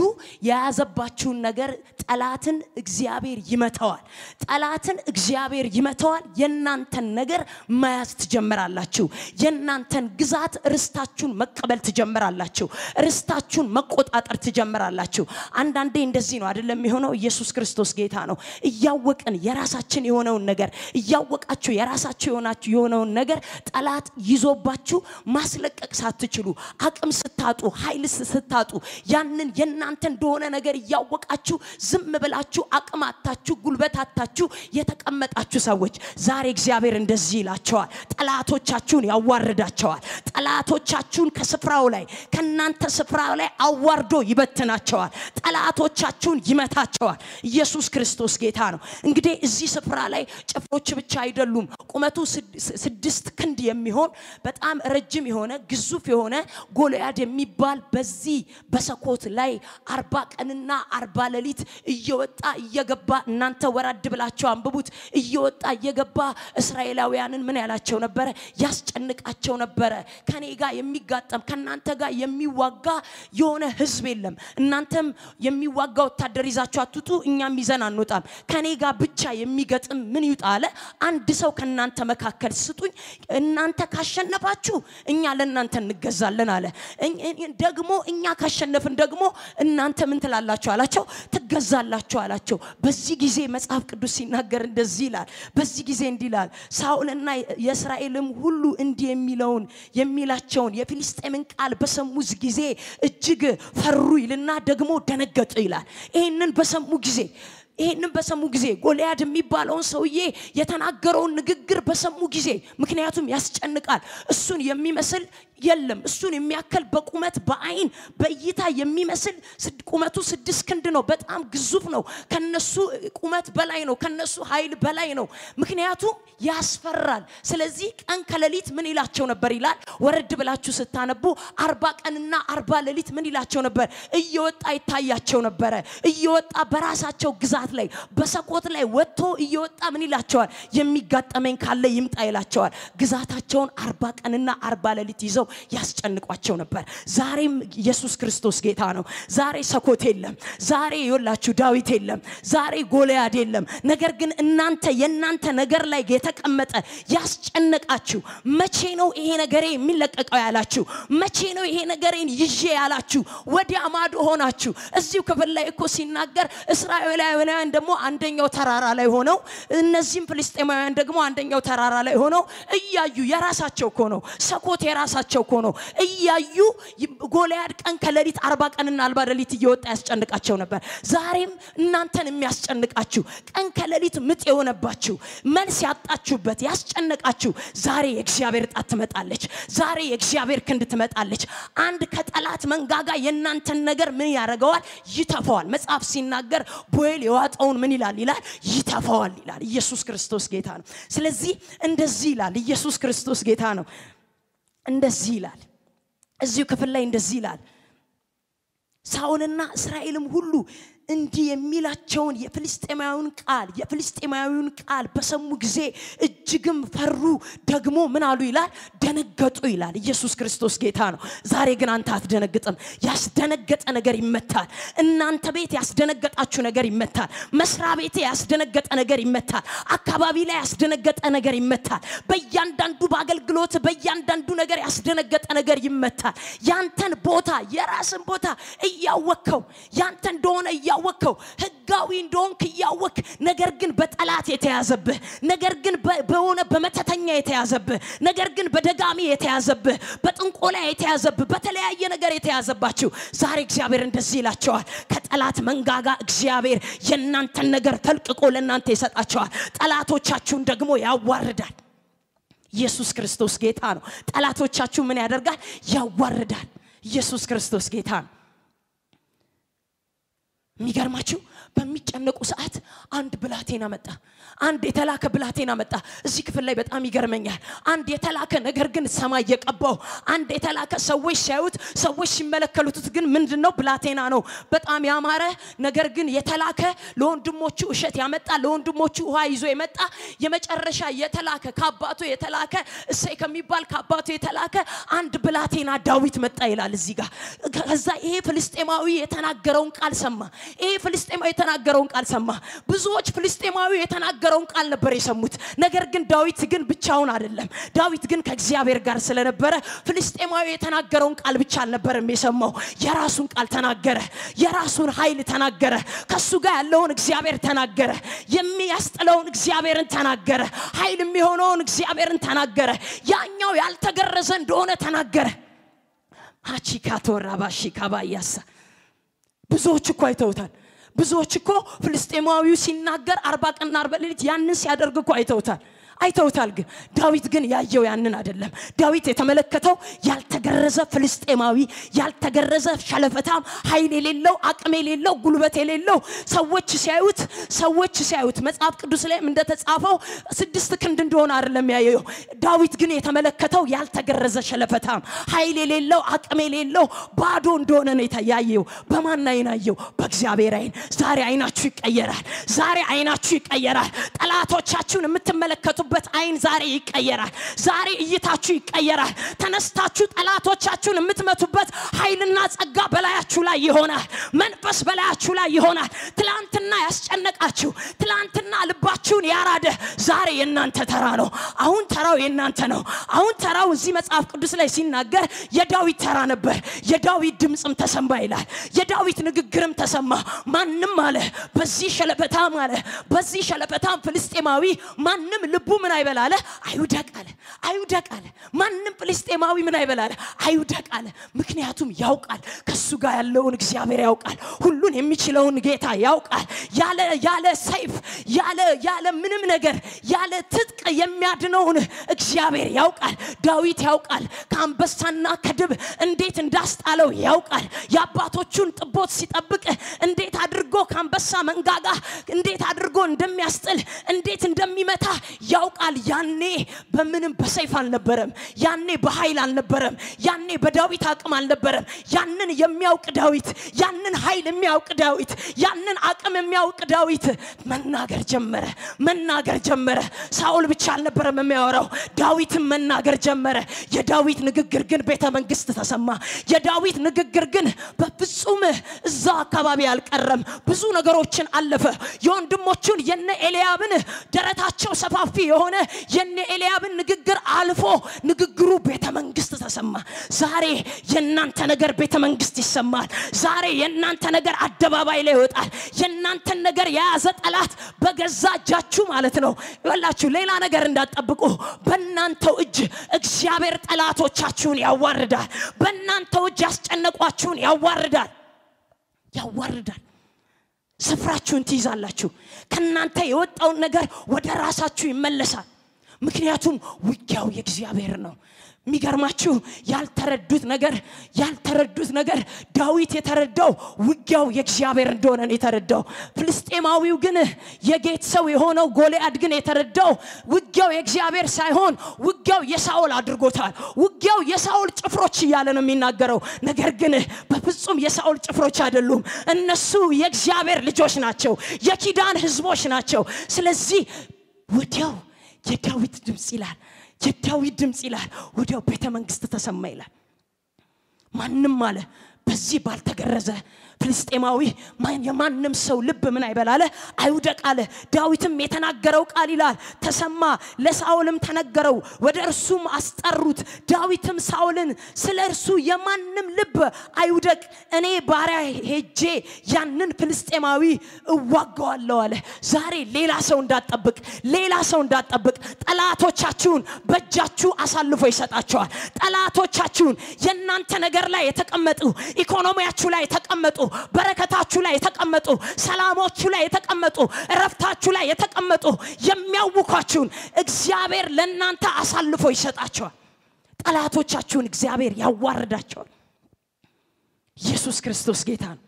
የያዘባችሁን ነገር ጠላትን እግዚአብሔር ይመታዋል ጠላትን እግዚአብሔር ይመታዋል የናንተን ነገር ማያዝ ትጀምራላችሁ የናንተን ግዛት ርስታችሁን መቀበል ትጀምራላችሁ ርስታችሁን መቆጣጠር ትጀምራላችሁ አንዳንዴ እንደዚህ ነው አይደለም የሚሆነው ኢየሱስ ክርስቶስ ጌታ ነው እያወቅን የራሳችን የሆነውን ነገር እያወቃችሁ የራሳችሁ የሆነውን ነገር ጠላት ይዞባችሁ ማስለቀቅ ሳትችሉ አቅም ስታጡ ኃይል ስታጡ ያንን የናንተ እንደሆነ ነገር እያወቃችሁ ዝም ብላችሁ አቅማታችሁ ጉልበታታችሁ የተቀመጣችሁ ሰዎች ዛሬ እግዚአብሔር እንደዚህ ይላቸዋል ጠላቶቻችሁን ያዋርዳቸዋል ጠላቶቻችሁን ከስፍራው ላይ ከናንተ ስፍራው ላይ አዋርዶ ይበትናቸዋል ጠላቶቻችሁን ይመታቸዋል ኢየሱስ ክርስቶስ ጌታ ነው እንግዲህ እዚህ ስፍራ ላይ ጭፍሮች ብቻ አይደሉም ቁመቱ 6 ክንድ የሚሆን በጣም ረጅም የሆነ ግዙፍ የሆነ ጎልያድ የሚባል በዚህ በሰኮት ላይ 40 ቀንና 40 ሌሊት እየወጣ እየገባ እናንተ ወራድ ብላችሁ አንብቡት እየወጣ እየገባ እስራኤላውያንን ምን ያላቸው ነበር ያስጨንቃቸው ነበር ከኔ ጋር የሚጋጠም ከናንተ ጋር የሚዋጋ የሆነ ህዝብ የለም እናንተም የሚዋጋ ወታደር ይዛችሁ አትጡ እኛም ይዘን አንወጣም ከኔ ጋር ብቻ የሚገጥም ምን ይውጣለ አንድ ሰው ከናንተ መካከል ስጡኝ እናንተ ካሸነፋችሁ እኛ ለናንተ እንገዛለን አለ ደግሞ እኛ ካሸነፍን ደግሞ እናንተ ምን ትላላችሁ አላቸው ትገዛላችሁ አላቸው በዚህ ጊዜ መጽሐፍ ቅዱስ ሲናገር እንደዚህ ይላል በዚህ ጊዜ እንዲላል ሳኦልና የእስራኤልም ሁሉ እንዲህ የሚላቸውን የፊልስጤምን ቃል በሰሙ ጊዜ እጅግ ፈሩ ይልና ደግሞ ደነገጡ ይላል ይሄንን በሰሙ ጊዜ ጎልያድ የሚባለውን ሰውዬ የተናገረውን ንግግር በሰሙ ጊዜ ምክንያቱም ያስጨንቃል እሱን የሚመስል የለም እሱን የሚያከል በቁመት በአይን በእይታ የሚመስል ቁመቱ 6 ክንድ ነው በጣም ግዙፍ ነው ከነሱ ቁመት በላይ ነው ከነሱ ኃይል በላይ ነው ምክንያቱም ያስፈራል ስለዚህ ቀን ከሌሊት ምን ይላቸው ነበር ይላል ወረድ ብላችሁ ስታነቡ 40 ቀንና 40 ሌሊት ምን ይላቸው ነበር እየወጣ ይታያቸው ነበር እየወጣ በራሳቸው ግዛት ላይ በሰኮት ላይ ወጥቶ እየወጣ ምን ይላቸዋል የሚጋጠመኝ ካለ ይምጣ ይላቸዋል ግዛታቸውን 40 ቀንና 40 ሌሊት ይዘው ያስጨንቋቸው ነበር ዛሬም ኢየሱስ ክርስቶስ ጌታ ነው ዛሬ ሰኮት የለም ዛሬ ይወላችሁ ዳዊት የለም ዛሬ ጎልያድ የለም ነገር ግን የናንተ ነገር ላይ የተቀመጠ ያስጨነቃችሁ መቼ ነው ይሄ ነገሬ የሚለቀቀው ያላችሁ መቼ ነው ይሄ ነገሬን ይዤ ያላችሁ ወዲያ ማዶ ሆናችሁ እዚሁ ክፍል ላይ እኮ ሲናገር እስራኤላውያን ደግሞ አንደኛው ተራራ ላይ ሆነው እነዚህም ፍልስጤማውያን ደግሞ አንደኛው ተራራ ላይ ሆነው እያዩ የራሳቸው እኮ ነው ሰኮት የራሳቸው እኮ ነው እያዩ ጎልያድ ቀን ከሌሊት 40 ቀንና 40 ሌሊት እየወጣ ያስጨንቃቸው ነበር ዛሬም እናንተን የሚያስጨንቃችሁ ቀን ከሌሊት ምጥ የሆነባችሁ መልስ ያጣችሁበት ያስጨንቃችሁ ዛሬ የእግዚአብሔር ጣት ትመጣለች ዛሬ የእግዚአብሔር ክንድ ትመጣለች አንድ ከጠላት መንጋጋ የናንተን ነገር ምን ያረጋዋል ይተፋዋል መጽሐፍ ሲናገር ቦኤል የዋጣውን ምን ይላል ይተፋዋል ይላል ኢየሱስ ክርስቶስ ጌታ ነው ስለዚህ እንደዚህ ይላል ኢየሱስ ክርስቶስ ጌታ ነው እንደዚህ ይላል እዚሁ ክፍል ላይ እንደዚህ ይላል ሳኦልና እስራኤልም ሁሉ እንዲህ የሚላቸውን የፍልስጤማዊውን ቃል በሰሙ ጊዜ እጅግም ፈሩ ደግሞ ምን አሉ ይላል ደነገጡ ይላል ኢየሱስ ክርስቶስ ጌታ ነው ዛሬ ግን አንተ አትደነግጥም ያስደነገጠ ነገር ይመታል እናንተ ቤት ያስደነገጣችሁ ነገር ይመታል መስራ ቤት ያስደነገጠ ነገር ይመታል አካባቢ ላይ ያስደነገጠ ነገር ይመታል በእያንዳንዱ በአገልግሎት በእያንዳንዱ ነገር ያስደነገጠ ነገር ይመታል ያንተን ቦታ የራስን ቦታ እያወከው ያንተ እንደሆነ እያወቅከው ህጋዊ እንደሆንክ እያወቅ ነገር ግን በጠላት የተያዘብህ ነገር ግን በሆነ በመተተኛ የተያዘብህ ነገር ግን በደጋሚ የተያዘብህ በጥንቆላ የተያዘብህ በተለያየ ነገር የተያዘባችሁ ዛሬ እግዚአብሔር እንደዚህ ይላቸዋል ከጠላት መንጋጋ እግዚአብሔር የናንተን ነገር ፈልቅቆ ለናንተ ይሰጣቸዋል ጠላቶቻችሁን ደግሞ ያዋርዳል ኢየሱስ ክርስቶስ ጌታ ነው ጠላቶቻችሁ ምን ያደርጋል ያዋርዳል ኢየሱስ ክርስቶስ ጌታ ነው ሚገርማችሁ በሚጨነቁ ሰዓት አንድ ብላቴና መጣ አንድ የተላከ ብላቴና መጣ እዚህ ክፍል ላይ በጣም ይገርመኛል አንድ የተላከ ነገር ግን ሰማይ የቀባው አንድ የተላከ ሰዎች ሲያዩት ሰዎች ሲመለከቱት ግን ምንድነው ብላቴና ነው በጣም ያማረ ነገር ግን የተላከ ለወንድሞቹ እሸት ያመጣ ለወንድሞቹ ውሃ ይዞ የመጣ የመጨረሻ የተላከ ከአባቱ የተላከ እሰይ ከሚባል ከአባቱ የተላከ አንድ ብላቴና ዳዊት መጣ ይላል እዚህ ጋር ከዛ ይሄ ፍልስጤማዊ የተናገረውን ቃል ሰማ ይሄ ፍልስጤማዊ የተናገረውን ቃል ሰማ ብዙዎች ፍልስጤማዊ የተናገረውን ቃል ነበር የሰሙት ነገር ግን ዳዊት ግን ብቻውን አይደለም ዳዊት ግን ከእግዚአብሔር ጋር ስለነበረ ፍልስጤማዊ የተናገረውን ቃል ብቻ አልነበረም የሰማው የራሱን ቃል ተናገረ የራሱን ኃይል ተናገረ ከሱ ጋር ያለውን እግዚአብሔር ተናገረ የሚያስጥለውን እግዚአብሔርን ተናገረ ኃይል የሚሆነውን እግዚአብሔርን ተናገረ ያኛው ያልተገረዘ እንደሆነ ተናገረ አቺካቶራ ባሺካባያሳ ብዙዎች እኮ አይተውታል ብዙዎች እኮ ፍልስጤማዊው ሲናገር 40 ቀንና 40 ሌሊት ያንን ሲያደርግ እኮ አይተውታል ግን ዳዊት ግን ያየው ያንን አይደለም ዳዊት የተመለከተው ያልተገረዘ ፍልስጤማዊ ያልተገረዘ ሸለፈታም ኃይል የሌለው አቅም የሌለው ጉልበት የሌለው ሰዎች ሲያዩት መጽሐፍ ቅዱስ ላይ እንደተጻፈው 6 ክንድ እንደሆነ አይደለም ያየው ዳዊት ግን የተመለከተው ያልተገረዘ ሸለፈታም ኃይል የሌለው አቅም የሌለው ባዶ እንደሆነ ነው ያየው በማን አይናየው በእግዚአብሔር አይን ዛሬ አይናችሁ ይቀየራል ጠላቶቻችሁን የምትመለከቱ አይን ዛሬ ይቀየራል ዛሬ እይታችሁ ይቀየራል ተነስታችሁ ጠላቶቻችሁን የምትመቱበት ኃይልና ጸጋ በላያችሁ ላይ ይሆናል መንፈስ በላያችሁ ላይ ይሆናል ትላንትና ያስጨነቃችሁ ትላንትና ልባችሁን ያራደ ዛሬ የናንተ ተራ ነው አሁን ተራው የናንተ ነው አሁን ተራው እዚህ መጽሐፍ ቅዱስ ላይ ሲናገር የዳዊት ተራ ነበር የዳዊት ድምጽም ተሰማ ይላል የዳዊት ንግግርም ተሰማ ማንንም አለ በዚህ ሸለበታም ፍልስጤማዊ ማንንም ልቡ ምን አይበላለ አይውደቃለ ማንንም ፍልስጤማዊ ምን አይበላለ አይውደቃለ ምክንያቱም ያውቃል ከሱ ጋር ያለውን እግዚአብሔር ያውቃል ሁሉን የሚችለውን ጌታ ያውቃል ያለ ሰይፍ ያለ ምንም ነገር ያለ ትጥቅ የሚያድነውን እግዚአብሔር ያውቃል ዳዊት ያውቃል ከአንበሳና ከድብ እንዴት እንዳስጣለው ያውቃል ያባቶቹን ጥቦት ሲጠብቅ እንዴት አድርጎ ከአንበሳ መንጋጋ እንዴት አድርጎ እንደሚያስጥል እንዴት እንደሚመታ ያውቃል ያኔ በምንም በሰይፍ አልነበረም ያኔ በኃይል አልነበረም ያኔ በዳዊት አቅም አልነበረም ያንን የሚያውቅ ዳዊት ያንን ኃይል የሚያውቅ ዳዊት ያንን አቅም የሚያውቅ ዳዊት መናገር ጀመረ ሳኦል ብቻ አልነበረም የሚያወራው ዳዊትም መናገር ጀመረ የዳዊት ንግግር ግን ቤተ መንግስት ተሰማ የዳዊት ንግግር ግን በፍጹም እዛ አካባቢ አልቀረም ብዙ ነገሮችን አለፈ የወንድሞቹን የነ ኤልያብን ደረታቸው ሰፋፊ የሆነ የነ ኤልያብን ንግግር አልፎ ንግግሩ ቤተ መንግስት ተሰማ ዛሬ የናንተ ነገር ቤተ መንግስት ይሰማል ዛሬ የናንተ ነገር አደባባይ ላይ ይወጣል የናንተ ነገር ያዘ ጠላት በገዛ እጃችሁ ማለት ነው ይላችሁ ሌላ ነገር እንዳትጠብቁ በእናንተው እጅ እግዚአብሔር ጠላቶቻችሁን ያዋርዳል በእናንተው እጅ ያስጨነቋችሁን ያዋርዳል ስፍራችሁን ትይዛላችሁ ከናንተ የወጣው ነገር ወደ ራሳችሁ ይመለሳል ምክንያቱም ውጊያው የእግዚአብሔር ነው ሚገርማችሁ ያልተረዱት ነገር ዳዊት የተረዳው ውጊያው የእግዚአብሔር እንደሆነ ነው የተረዳው ፍልስጤማዊው ግን የጌት ሰው የሆነው ጎልያድ ግን የተረዳው ውጊያው የእግዚአብሔር ሳይሆን ውጊያው የሳኦል አድርጎታል ውጊያው የሳኦል ጭፍሮች እያለ ነው የሚናገረው ነገር ግን በፍጹም የሳኦል ጭፍሮች አይደሉም እነሱ የእግዚአብሔር ልጆች ናቸው የኪዳን ህዝቦች ናቸው ስለዚህ ወዲያው የዳዊት ድምጽ ይላል ወዲያው ቤተ መንግስት ተሰማ ይላል ማንንም አለ በዚህ ባልተገረዘ ፍልስጤማዊ የማንም ሰው ልብ ምን አይበላለ አይውደቅ አለ። ዳዊትም የተናገረው ቃል ይላል ተሰማ፣ ለሳኦልም ተነገረው፣ ወደ እርሱም አስጠሩት። ዳዊትም ሳኦልን ስለ እርሱ የማንም ልብ አይውደቅ፣ እኔ ባሪያ ሄጄ ያንን ፍልስጤማዊ እዋጋዋለሁ አለ። ዛሬ ሌላ ሰው እንዳትጠብቅ ጠላቶቻችሁን በእጃችሁ አሳልፎ ይሰጣቸዋል። ጠላቶቻችሁን የናንተ ነገር ላይ የተቀመጡ ኢኮኖሚያችሁ ላይ የተቀመጡ በረከታችሁ ላይ የተቀመጡ ሰላሞቹ ላይ የተቀመጡ ረፍታችሁ ላይ የተቀመጡ የሚያውኳችሁን እግዚአብሔር ለናንተ አሳልፎ ይሰጣቸዋል። ጠላቶቻችሁን እግዚአብሔር ያዋርዳቸዋል። ኢየሱስ ክርስቶስ ጌታ ነው።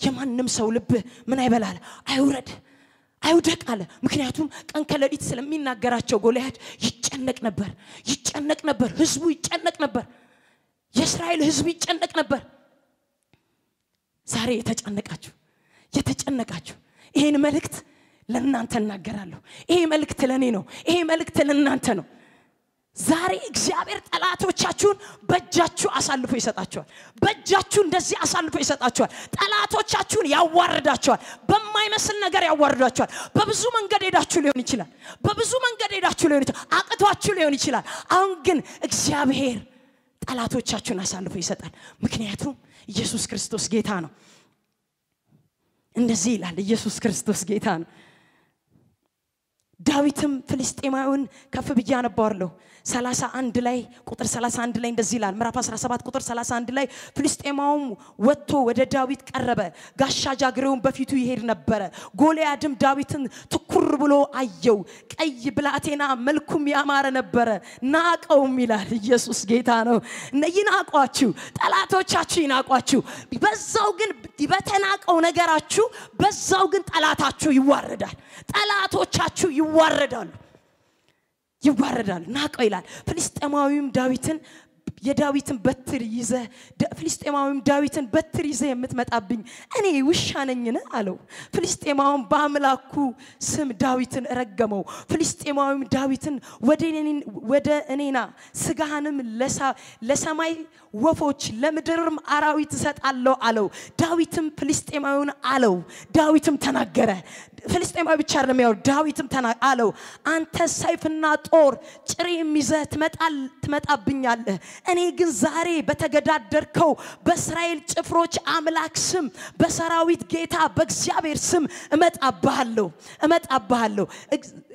የማንም ሰው ልብ ምን አይበላል አይውደቅ አለ። ምክንያቱም ቀን ከሌሊት ስለሚናገራቸው ጎልያድ ይጨነቅ ነበር። ህዝቡ ይጨነቅ ነበር። የእስራኤል ህዝብ ይጨነቅ ነበር። ዛሬ የተጨነቃችሁ ይሄን መልእክት ለእናንተ እናገራለሁ። ይሄ መልእክት ለኔ ነው። ይሄ መልእክት ለእናንተ ነው። ዛሬ እግዚአብሔር ጠላቶቻችሁን በእጃችሁ አሳልፎ ይሰጣቸዋል። በእጃችሁ እንደዚህ አሳልፎ ይሰጣቸዋል። ጠላቶቻችሁን ያዋርዳቸዋል። በማይመስል ነገር ያዋርዳቸዋል። በብዙ መንገድ ሄዳችሁ ሊሆን ይችላል። አቅቷችሁ ሊሆን ይችላል። አሁን ግን እግዚአብሔር ጠላቶቻችሁን አሳልፎ ይሰጣል። ምክንያቱም ኢየሱስ ክርስቶስ ጌታ ነው። እንደዚህ ይላል፣ ኢየሱስ ክርስቶስ ጌታ ነው። ዳዊትም ፍልስጤማዊውን ከፍ ብያ ነባርለው 31 ላይ ቁጥር 31 ላይ እንደዚህ ይላል። ምዕራፍ 17 ቁጥር 31 ላይ ፍልስጤማውም ወጥቶ ወደ ዳዊት ቀረበ፣ ጋሻ ጃግሬውን በፊቱ ይሄድ ነበር። ጎልያድም ዳዊትን ትኩር ብሎ አየው፣ ቀይ ብላቴና መልኩም ያማረ ነበር፣ ናቀውም ይላል። ኢየሱስ ጌታ ነው። ይናቋችሁ፣ ጠላቶቻችሁ ይናቋችሁ። በዛው ግን በተናቀው ነገራችሁ በዛው ግን ጠላታችሁ ይዋረዳል። ጠላቶቻችሁ ይዋረዳሉ። ናቀው ይላል። ፍልስጤማዊም ዳዊትን የዳዊትን በትር ይዘ ፍልስጤማዊም ዳዊትን በትር ይዘ የምትመጣብኝ እኔ ውሻ ነኝና አለው። ፍልስጤማዊም በአምላኩ ስም ዳዊትን ረገመው። ፍልስጤማዊም ዳዊትን ወደ እኔና ስጋህንም ለሰማይ ወፎች ለምድርም አራዊት ሰጣለሁ አለው። ዳዊትም ፍልስጤማዊውን አለው። ዳዊትም ተናገረ። ፍልስጤማዊ ብቻ አይደለም ያው ዳዊትም አለው፣ አንተ ሰይፍና ጦር ጭሬም ይዘህ ትመጣብኛለህ። እኔ ግን ዛሬ በተገዳደርከው በእስራኤል ጭፍሮች አምላክ ስም በሰራዊት ጌታ በእግዚአብሔር ስም እመጣብሃለሁ።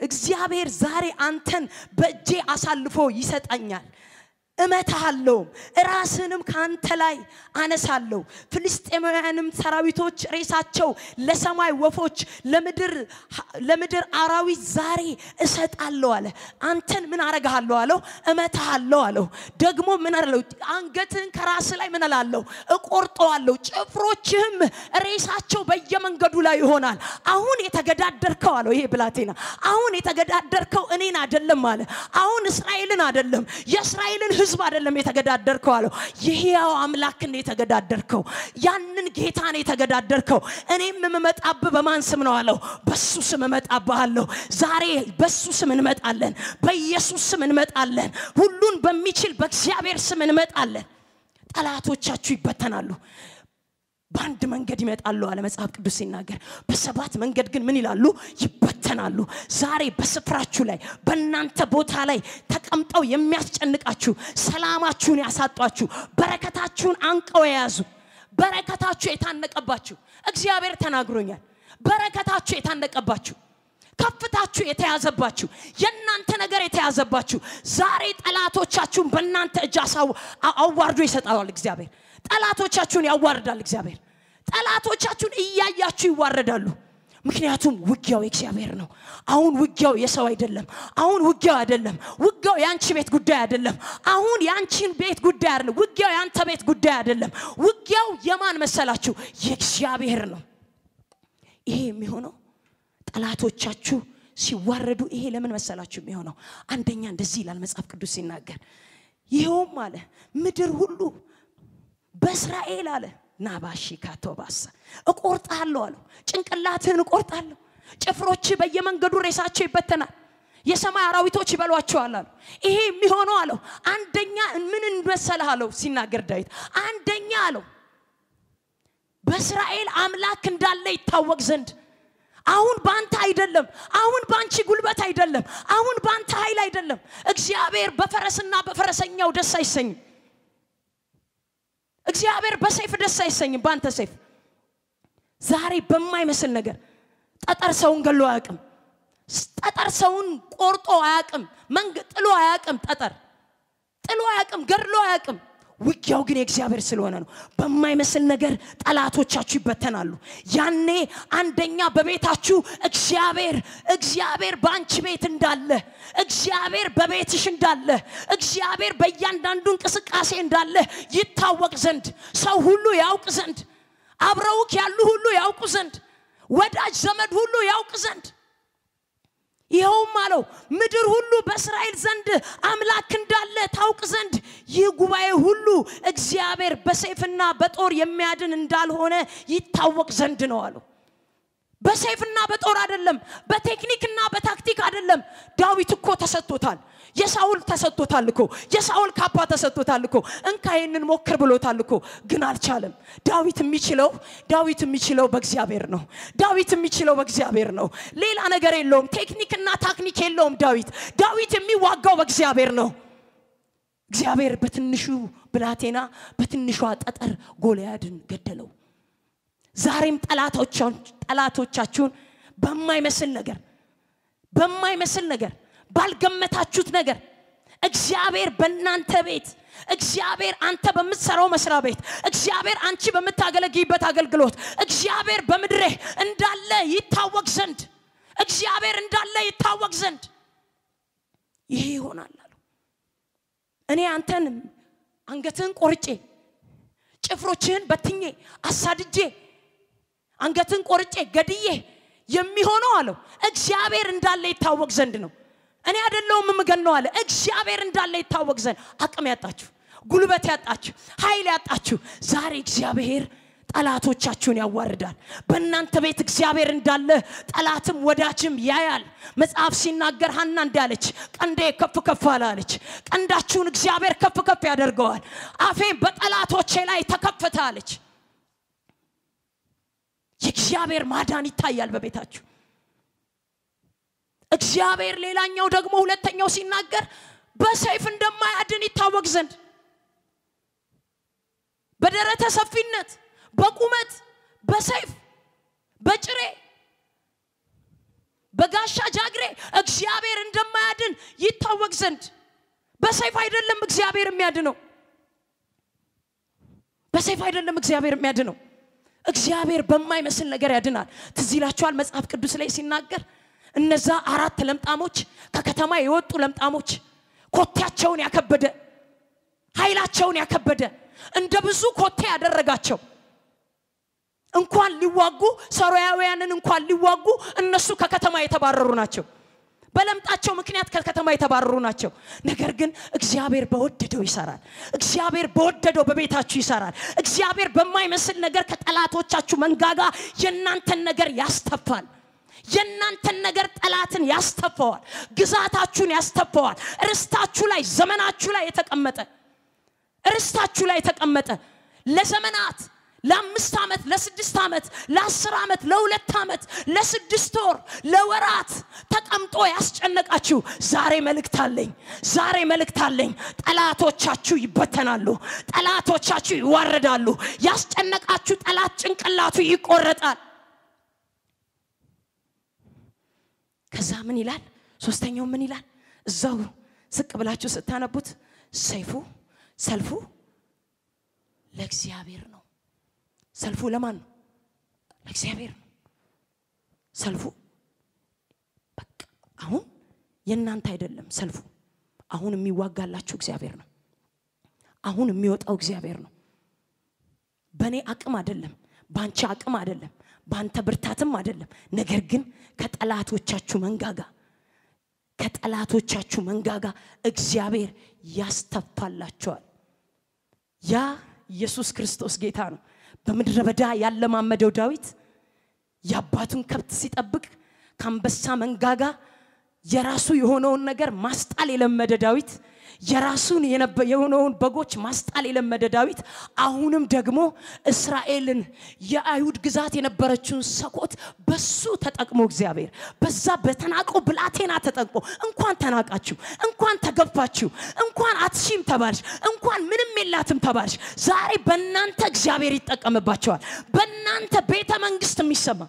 እግዚአብሔር ዛሬ አንተን በእጄ አሳልፎ ይሰጣኛል። እመታለሁ፣ ራስንም ካንተ ላይ አነሳለሁ። ፍልስጤማውያንም ሰራዊቶች ሬሳቸው ለሰማይ ወፎች ለምድር አራዊት ዛሬ እሰጣለሁ አለ። አንተን ምን አረጋለሁ አለው? እመታለሁ አለው። ደግሞ ምን አለው? አንገትን ከራስ ላይ ምን አላለሁ? እቆርጠዋለሁ። ጭፍሮችህም ሬሳቸው በየመንገዱ ላይ ይሆናል። አሁን የተገዳደርከው አለው ይሄ ብላቴና፣ አሁን የተገዳደርከው እኔን አይደለም አለ። አሁን እስራኤልን አይደለም፣ የእስራኤልን ህዝብ አይደለም የተገዳደርከው አለው። የሕያው አምላክን የተገዳደርከው፣ ያንን ጌታን የተገዳደርከው። እኔም መመጣብህ በማን ስም ነው አለው? በሱ ስም እመጣብሃለሁ። ዛሬ በሱ ስም እንመጣለን፣ በኢየሱስ ስም እንመጣለን፣ ሁሉን በሚችል በእግዚአብሔር ስም እንመጣለን። ጠላቶቻችሁ ይበተናሉ። በአንድ መንገድ ይመጣሉ አለ መጽሐፍ ቅዱስ ሲናገር። በሰባት መንገድ ግን ምን ይላሉ? ይበተናሉ። ዛሬ በስፍራችሁ ላይ በእናንተ ቦታ ላይ ተቀምጠው የሚያስጨንቃችሁ፣ ሰላማችሁን ያሳጧችሁ፣ በረከታችሁን አንቀው የያዙ፣ በረከታችሁ የታነቀባችሁ እግዚአብሔር ተናግሮኛል። በረከታችሁ የታነቀባችሁ፣ ከፍታችሁ የተያዘባችሁ፣ የናንተ ነገር የተያዘባችሁ ዛሬ ጠላቶቻችሁን በእናንተ እጅ አዋርዶ ይሰጣል እግዚአብሔር። ጠላቶቻችሁን ያዋርዳል እግዚአብሔር። ጠላቶቻችሁን እያያችሁ ይዋረዳሉ። ምክንያቱም ውጊያው የእግዚአብሔር ነው። አሁን ውጊያው የሰው አይደለም። አሁን ውጊያው አይደለም። ውጊያው ያንቺ ቤት ጉዳይ አይደለም። አሁን ያንቺን ቤት ጉዳይ አይደለም። ውጊያው ያንተ ቤት ጉዳይ አይደለም። ውጊያው የማን መሰላችሁ? የእግዚአብሔር ነው። ይሄ የሚሆነው ጠላቶቻችሁ ሲዋረዱ። ይሄ ለምን መሰላችሁ የሚሆነው? አንደኛ እንደዚህ ይላል መጽሐፍ ቅዱስ ሲናገር፣ ይሄውም አለ ምድር ሁሉ በእስራኤል አለ ናባሺካቶባስ እቆርጣለሁ አለው። ጭንቅላትህን እቆርጣለሁ። ጭፍሮች በየመንገዱ ሬሳቸው ይበተናል። የሰማይ አራዊቶች ይበሏቸዋል አለው። ይሄ የሚሆነው አለው አንደኛ ምን እንመሰልህ አለው ሲናገር ዳዊት። አንደኛ አለው በእስራኤል አምላክ እንዳለ ይታወቅ ዘንድ አሁን ባንተ አይደለም አሁን ባንቺ ጉልበት አይደለም አሁን ባንተ ኃይል አይደለም እግዚአብሔር በፈረስና በፈረሰኛው ደስ አይሰኝም እግዚአብሔር በሰይፍ ደስ አይሰኝም ባንተ ሰይፍ ዛሬ በማይመስል ነገር ጠጠር ሰውን ገሎ አያውቅም ጠጠር ሰውን ቆርጦ አያውቅም መንገጥሎ አያውቅም ጠጠር ጥሎ አያውቅም ገድሎ አያውቅም ውጊያው ግን እግዚአብሔር ስለሆነ ነው በማይመስል ነገር ጠላቶቻችሁ ይበተናሉ ያኔ አንደኛ በቤታችሁ እግዚአብሔር ባንቺ ቤት እንዳለ እግዚአብሔር በቤትሽ እንዳለ እግዚአብሔር በእያንዳንዱ እንቅስቃሴ እንዳለ ይታወቅ ዘንድ ሰው ሁሉ ያውቅ ዘንድ አብረውክ ያሉ ሁሉ ያውቁ ዘንድ ወዳጅ ዘመድ ሁሉ ያውቅ ዘንድ ይሄውም አለው ምድር ሁሉ በእስራኤል ዘንድ አምላክ እንዳለ ታውቅ ዘንድ ይህ ጉባኤ ሁሉ እግዚአብሔር በሰይፍና በጦር የሚያድን እንዳልሆነ ይታወቅ ዘንድ ነው አለው በሰይፍና በጦር አይደለም በቴክኒክና በታክቲክ አይደለም ዳዊት እኮ ተሰጥቶታል የሳውል ተሰጥቶታል እኮ የሳውል ካፓ ተሰጥቶታል እኮ እንካይንን ሞክር ብሎታል እኮ ግን አልቻለም ዳዊት የሚችለው በእግዚአብሔር ነው ዳዊት የሚችለው በእግዚአብሔር ነው ሌላ ነገር የለውም ቴክኒክና ታክኒክ የለውም ዳዊት የሚዋጋው በእግዚአብሔር ነው እግዚአብሔር በትንሹ ብላቴና በትንሿ ጠጠር ጎልያድን ገደለው ዛሬም ጠላቶቻችሁን በማይመስል ነገር ባልገመታችሁት ነገር እግዚአብሔር በእናንተ ቤት እግዚአብሔር አንተ በመሰራው መስሪያ ቤት እግዚአብሔር አንቺ በመታገለግይበት አገልግሎት እግዚአብሔር በመድሬ እንዳለ ይታወቅ ዘንድ እግዚአብሔር እንዳለ ይታወቅ ዘንድ ይሄ ይሆናል አሉ እኔ አንተን አንገትን ቆርጬ ጭፍሮችን በትኜ አሳድጄ አንገትን ቆርጬ ገድዬ የሚሆነው አለው እግዚአብሔር እንዳለ ይታወቅ ዘንድ ነው እኔ አይደለሁም ምገነው አለ እግዚአብሔር እንዳለ ይታወቅ ዘንድ አቅም ያጣችሁ ጉልበት ያጣችሁ ኃይል ያጣችሁ ዛሬ እግዚአብሔር ጠላቶቻችሁን ያዋርዳል በእናንተ ቤት እግዚአብሔር እንዳለ ጠላትም ወዳጅም ያያል መጽሐፍ ሲናገር ሐና እንዳለች ቀንዴ ከፍ አላለች ቀንዳችሁን እግዚአብሔር ከፍ ያደርገዋል አፌን በጠላቶቼ ላይ ተከፈታለች የእግዚአብሔር ማዳን ይታያል በቤታችሁ እግዚአብሔር ሌላኛው ደግሞ ሁለተኛው ሲናገር በሰይፍ እንደማያድን ይታወቅ ዘንድ በደረተ ሰፊነት በቁመት በሰይፍ በጭሬ በጋሻ ጃግሬ እግዚአብሔር እንደማያድን ይታወቅ ዘንድ በሰይፍ አይደለም እግዚአብሔር የሚያድነው በሰይፍ አይደለም እግዚአብሔር የሚያድነው እግዚአብሔር በማይመስል ነገር ያድናል ትዝ ይላችኋል መጽሐፍ ቅዱስ ላይ ሲናገር እነዛ 4 ለምጣሞች ከከተማ የወጡ ለምጣሞች ኮቴያቸውን ያከበደ ኃይላቸውን ያከበደ እንደ ብዙ ኮቴ ያደረጋቸው እንኳን ሊዋጉ ሶርያውያንን እንኳን ሊዋጉ እነሱ ከከተማ የተባረሩ ናቸው በለምጣቸው ምክንያት ከከተማ የተባረሩ ናቸው ነገር ግን እግዚአብሔር በወደደው ይሰራል እግዚአብሔር በወደደው በቤታችሁ ይሰራል እግዚአብሔር በማይመስል ነገር ከጠላቶቻችሁ መንጋጋ የናንተን ነገር ያስተፋል የናንተን ነገር ጠላትን ያስተፋዋል ግዛታችሁን ያስተፋዋል ርስታችሁ ላይ ዘመናችሁ ላይ የተቀመጠ ለዘመናት ለ5 አመት ለ6 አመት ለ10 አመት ለ2 አመት ለ6 ወር ለወራት ተቀምጦ ያስጨነቃችሁ ዛሬ መልእክት አለኝ ጠላቶቻችሁ ይበተናሉ ጠላቶቻችሁ ይዋረዳሉ ያስጨነቃችሁ ጠላት ጭንቅላቱ ይቆረጣል ከዛ ምን ይላል ሶስተኛው ምን ይላል እዛው ዝቅ ብላችሁ ስታነቡት ሰልፉ ለእግዚአብሔር ነው ሰልፉ ለማን ነው ለእግዚአብሔር ነው ሰልፉ በቃ አሁን የናንተ አይደለም ሰልፉ አሁን የሚዋጋላችሁ እግዚአብሔር ነው አሁን የሚወጣው እግዚአብሔር ነው በኔ አቅም አይደለም ባንቺ አቅም አይደለም ባንተ ብርታትም አይደለም ነገር ግን ከጠላቶቻችሁ መንጋጋ እግዚአብሔር ያስተፋላችኋል ያ ኢየሱስ ክርስቶስ ጌታ ነው በመድረ በዳ ያለማመደው ዳዊት ያባቱን ከብት ሲጠብቅ ካንበሳ መንጋጋ የራሱ የሆነውን ነገር ማስጣል የለመደ ዳዊት የራሱን የሆነውን በጎች ማስጣል የለመደ ዳዊት አሁንም ደግሞ እስራኤልን የአይሁድ ግዛት የነበረችውን ሰቆት በሱ ተጠቅሞ እግዚአብሔር በዛ በተናቀው ብላቴና ተጠቅሞ እንኳን ተናቃችሁ እንኳን ተገፋችሁ እንኳን አትሺም ተባልሽ እንኳን ምንም የላትም ተባልሽ ዛሬ በእናንተ እግዚአብሔር ይጠቀምባቸዋል በእናንተ ቤተ መንግስት የሚሰማ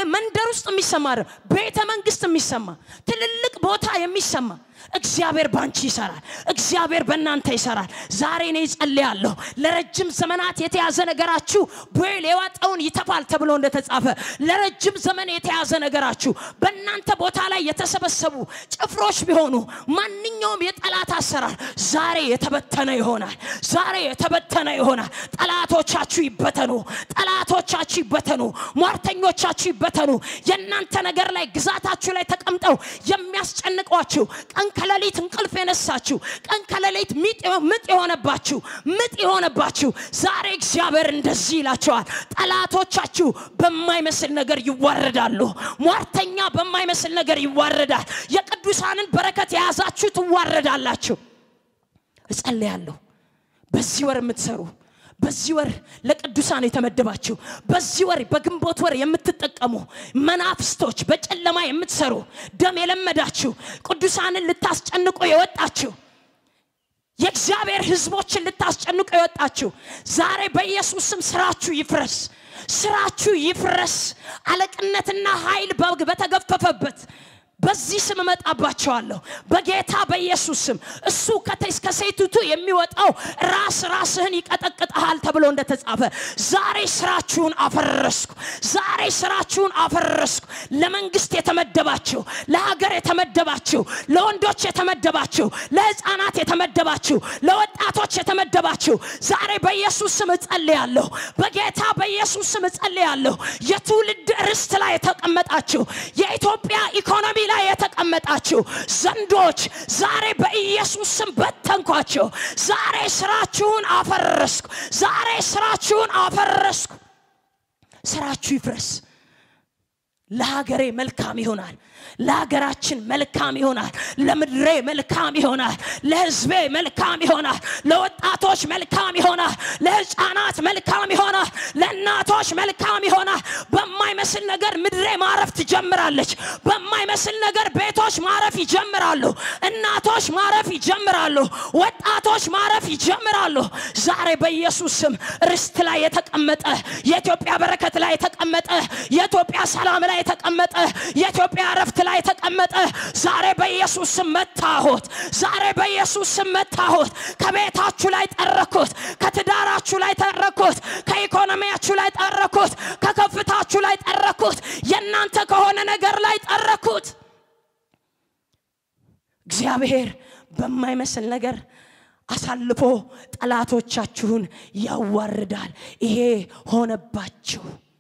መንደር ውስጥ የሚሰማ ቤተ መንግስት የሚሰማ ትልልቅ ቦታ የሚሰማ እግዚአብሔር ባንቺ ይሰራል እግዚአብሔር በእናንተ ይሰራል ዛሬ እኔ ጸልያለሁ ለረጅም ዘመናት የተያዘ ነገራችሁ ቦይል የዋጠውን ይተፋል ተብሎ እንደተጻፈ ለረጅም ዘመን የተያዘ ነገራችሁ በእናንተ ቦታ ላይ የተሰበሰቡ ጭፍሮች ቢሆኑ ማንኛውም የጠላት አሰራር ዛሬ የተበተነ ይሆናል ዛሬ የተበተነ ይሆናል ጠላቶቻችሁ ይበተኑ ጠላቶቻችሁ ይበተኑ ሟርተኞቻችሁ ይበተኑ የእናንተ ነገር ላይ ግዛታችሁ ላይ ተቀምጠው የሚያስጨንቋችሁ ከለሊት እንቅልፍ የነሳችሁ ቀን ከለሊት ምጥ የሆነባችሁ ዛሬ እግዚአብሔር እንደዚህ ይላቸዋል ጠላቶቻችሁ በማይመስል ነገር ይዋረዳሉ ሟርተኛ በማይመስል ነገር ይዋረዳል የቅዱሳንን በረከት ያዛችሁ ትዋረዳላችሁ እጸልያለሁ በዚህ ወር የምትሰሩ በዚህ ወር ለቅዱሳን የተመደባችሁ በዚህ ወር በግንቦት ወር የምትጠቀሙ መናፍስቶች በጨለማ የምትሰሩ ደም የለመዳችሁ ቅዱሳንን ልታስጨንቁ የወጣችሁ የእግዚአብሔር ሕዝቦችን ልታስጨንቁ የወጣችሁ ዛሬ በኢየሱስ ስም ስራችሁ ይፍረስ አለቅነትና ኃይል በተገፈፈበት በዚህ ስም መጣባቸዋለሁ በጌታ በኢየሱስ ስም እሱ ከሰይቱቱ የሚወጣው ራስህን ይቀጠቅጣል ተብሎ እንደተጻፈ ዛሬ ስራችሁን አፈረስኩ ለመንግስት የተመደባችሁ ለሀገር የተመደባችሁ ለወንዶች የተመደባችሁ ለህፃናት የተመደባችሁ ለወጣቶች የተመደባችሁ ዛሬ በኢየሱስ ስም ጸልያለሁ በጌታ በኢየሱስ ስም ጸልያለሁ የትውልድ ርስት ላይ የተቀመጣችሁ የኢትዮጵያ ኢኮኖሚ ላይ የተቀመጣችሁ ዘንዶች ዛሬ በኢየሱስ ስም በተንኳቸው ዛሬ ስራችሁን አፈረስኩ ስራችሁ ይፍረስ ለሀገሬ መልካም ይሆናል ለሀገራችን መልካም ይሆናል ለምድሬ መልካም ይሆናል ለህዝቤ መልካም ይሆናል ለወጣቶች መልካም ይሆናል ለህፃናት መልካም ይሆናል ለእናቶች መልካም ይሆናል በማይመስል ነገር ምድሬ ማረፍ ትጀምራለች በማይመስል ነገር ቤቶች ማረፍ ይጀምራሉ እናቶች ማረፍ ይጀምራሉ ወጣቶች ማረፍ ይጀምራሉ ዛሬ በኢየሱስ ስም ርስት ላይ የተቀመጠ የኢትዮጵያ በረከት ላይ የተቀመጠ የኢትዮጵያ ሰላም ላይ የተቀመጠ የኢትዮጵያ ረፍት ላይ የተቀመጠ ዛሬ በኢየሱስ ስም መታሁት ከቤታችሁ ላይ ጠረኩት ከትዳራችሁ ላይ ጠረኩት ከኢኮኖሚያችሁ ላይ ጠረኩት ከከፍታችሁ ላይ ጠረኩት የናንተ ከሆነ ነገር ላይ ጠረኩት እግዚአብሔር በማይመስል ነገር አሳልፎ ጠላቶቻችሁን ያዋርዳል ይሄ ሆነባችሁ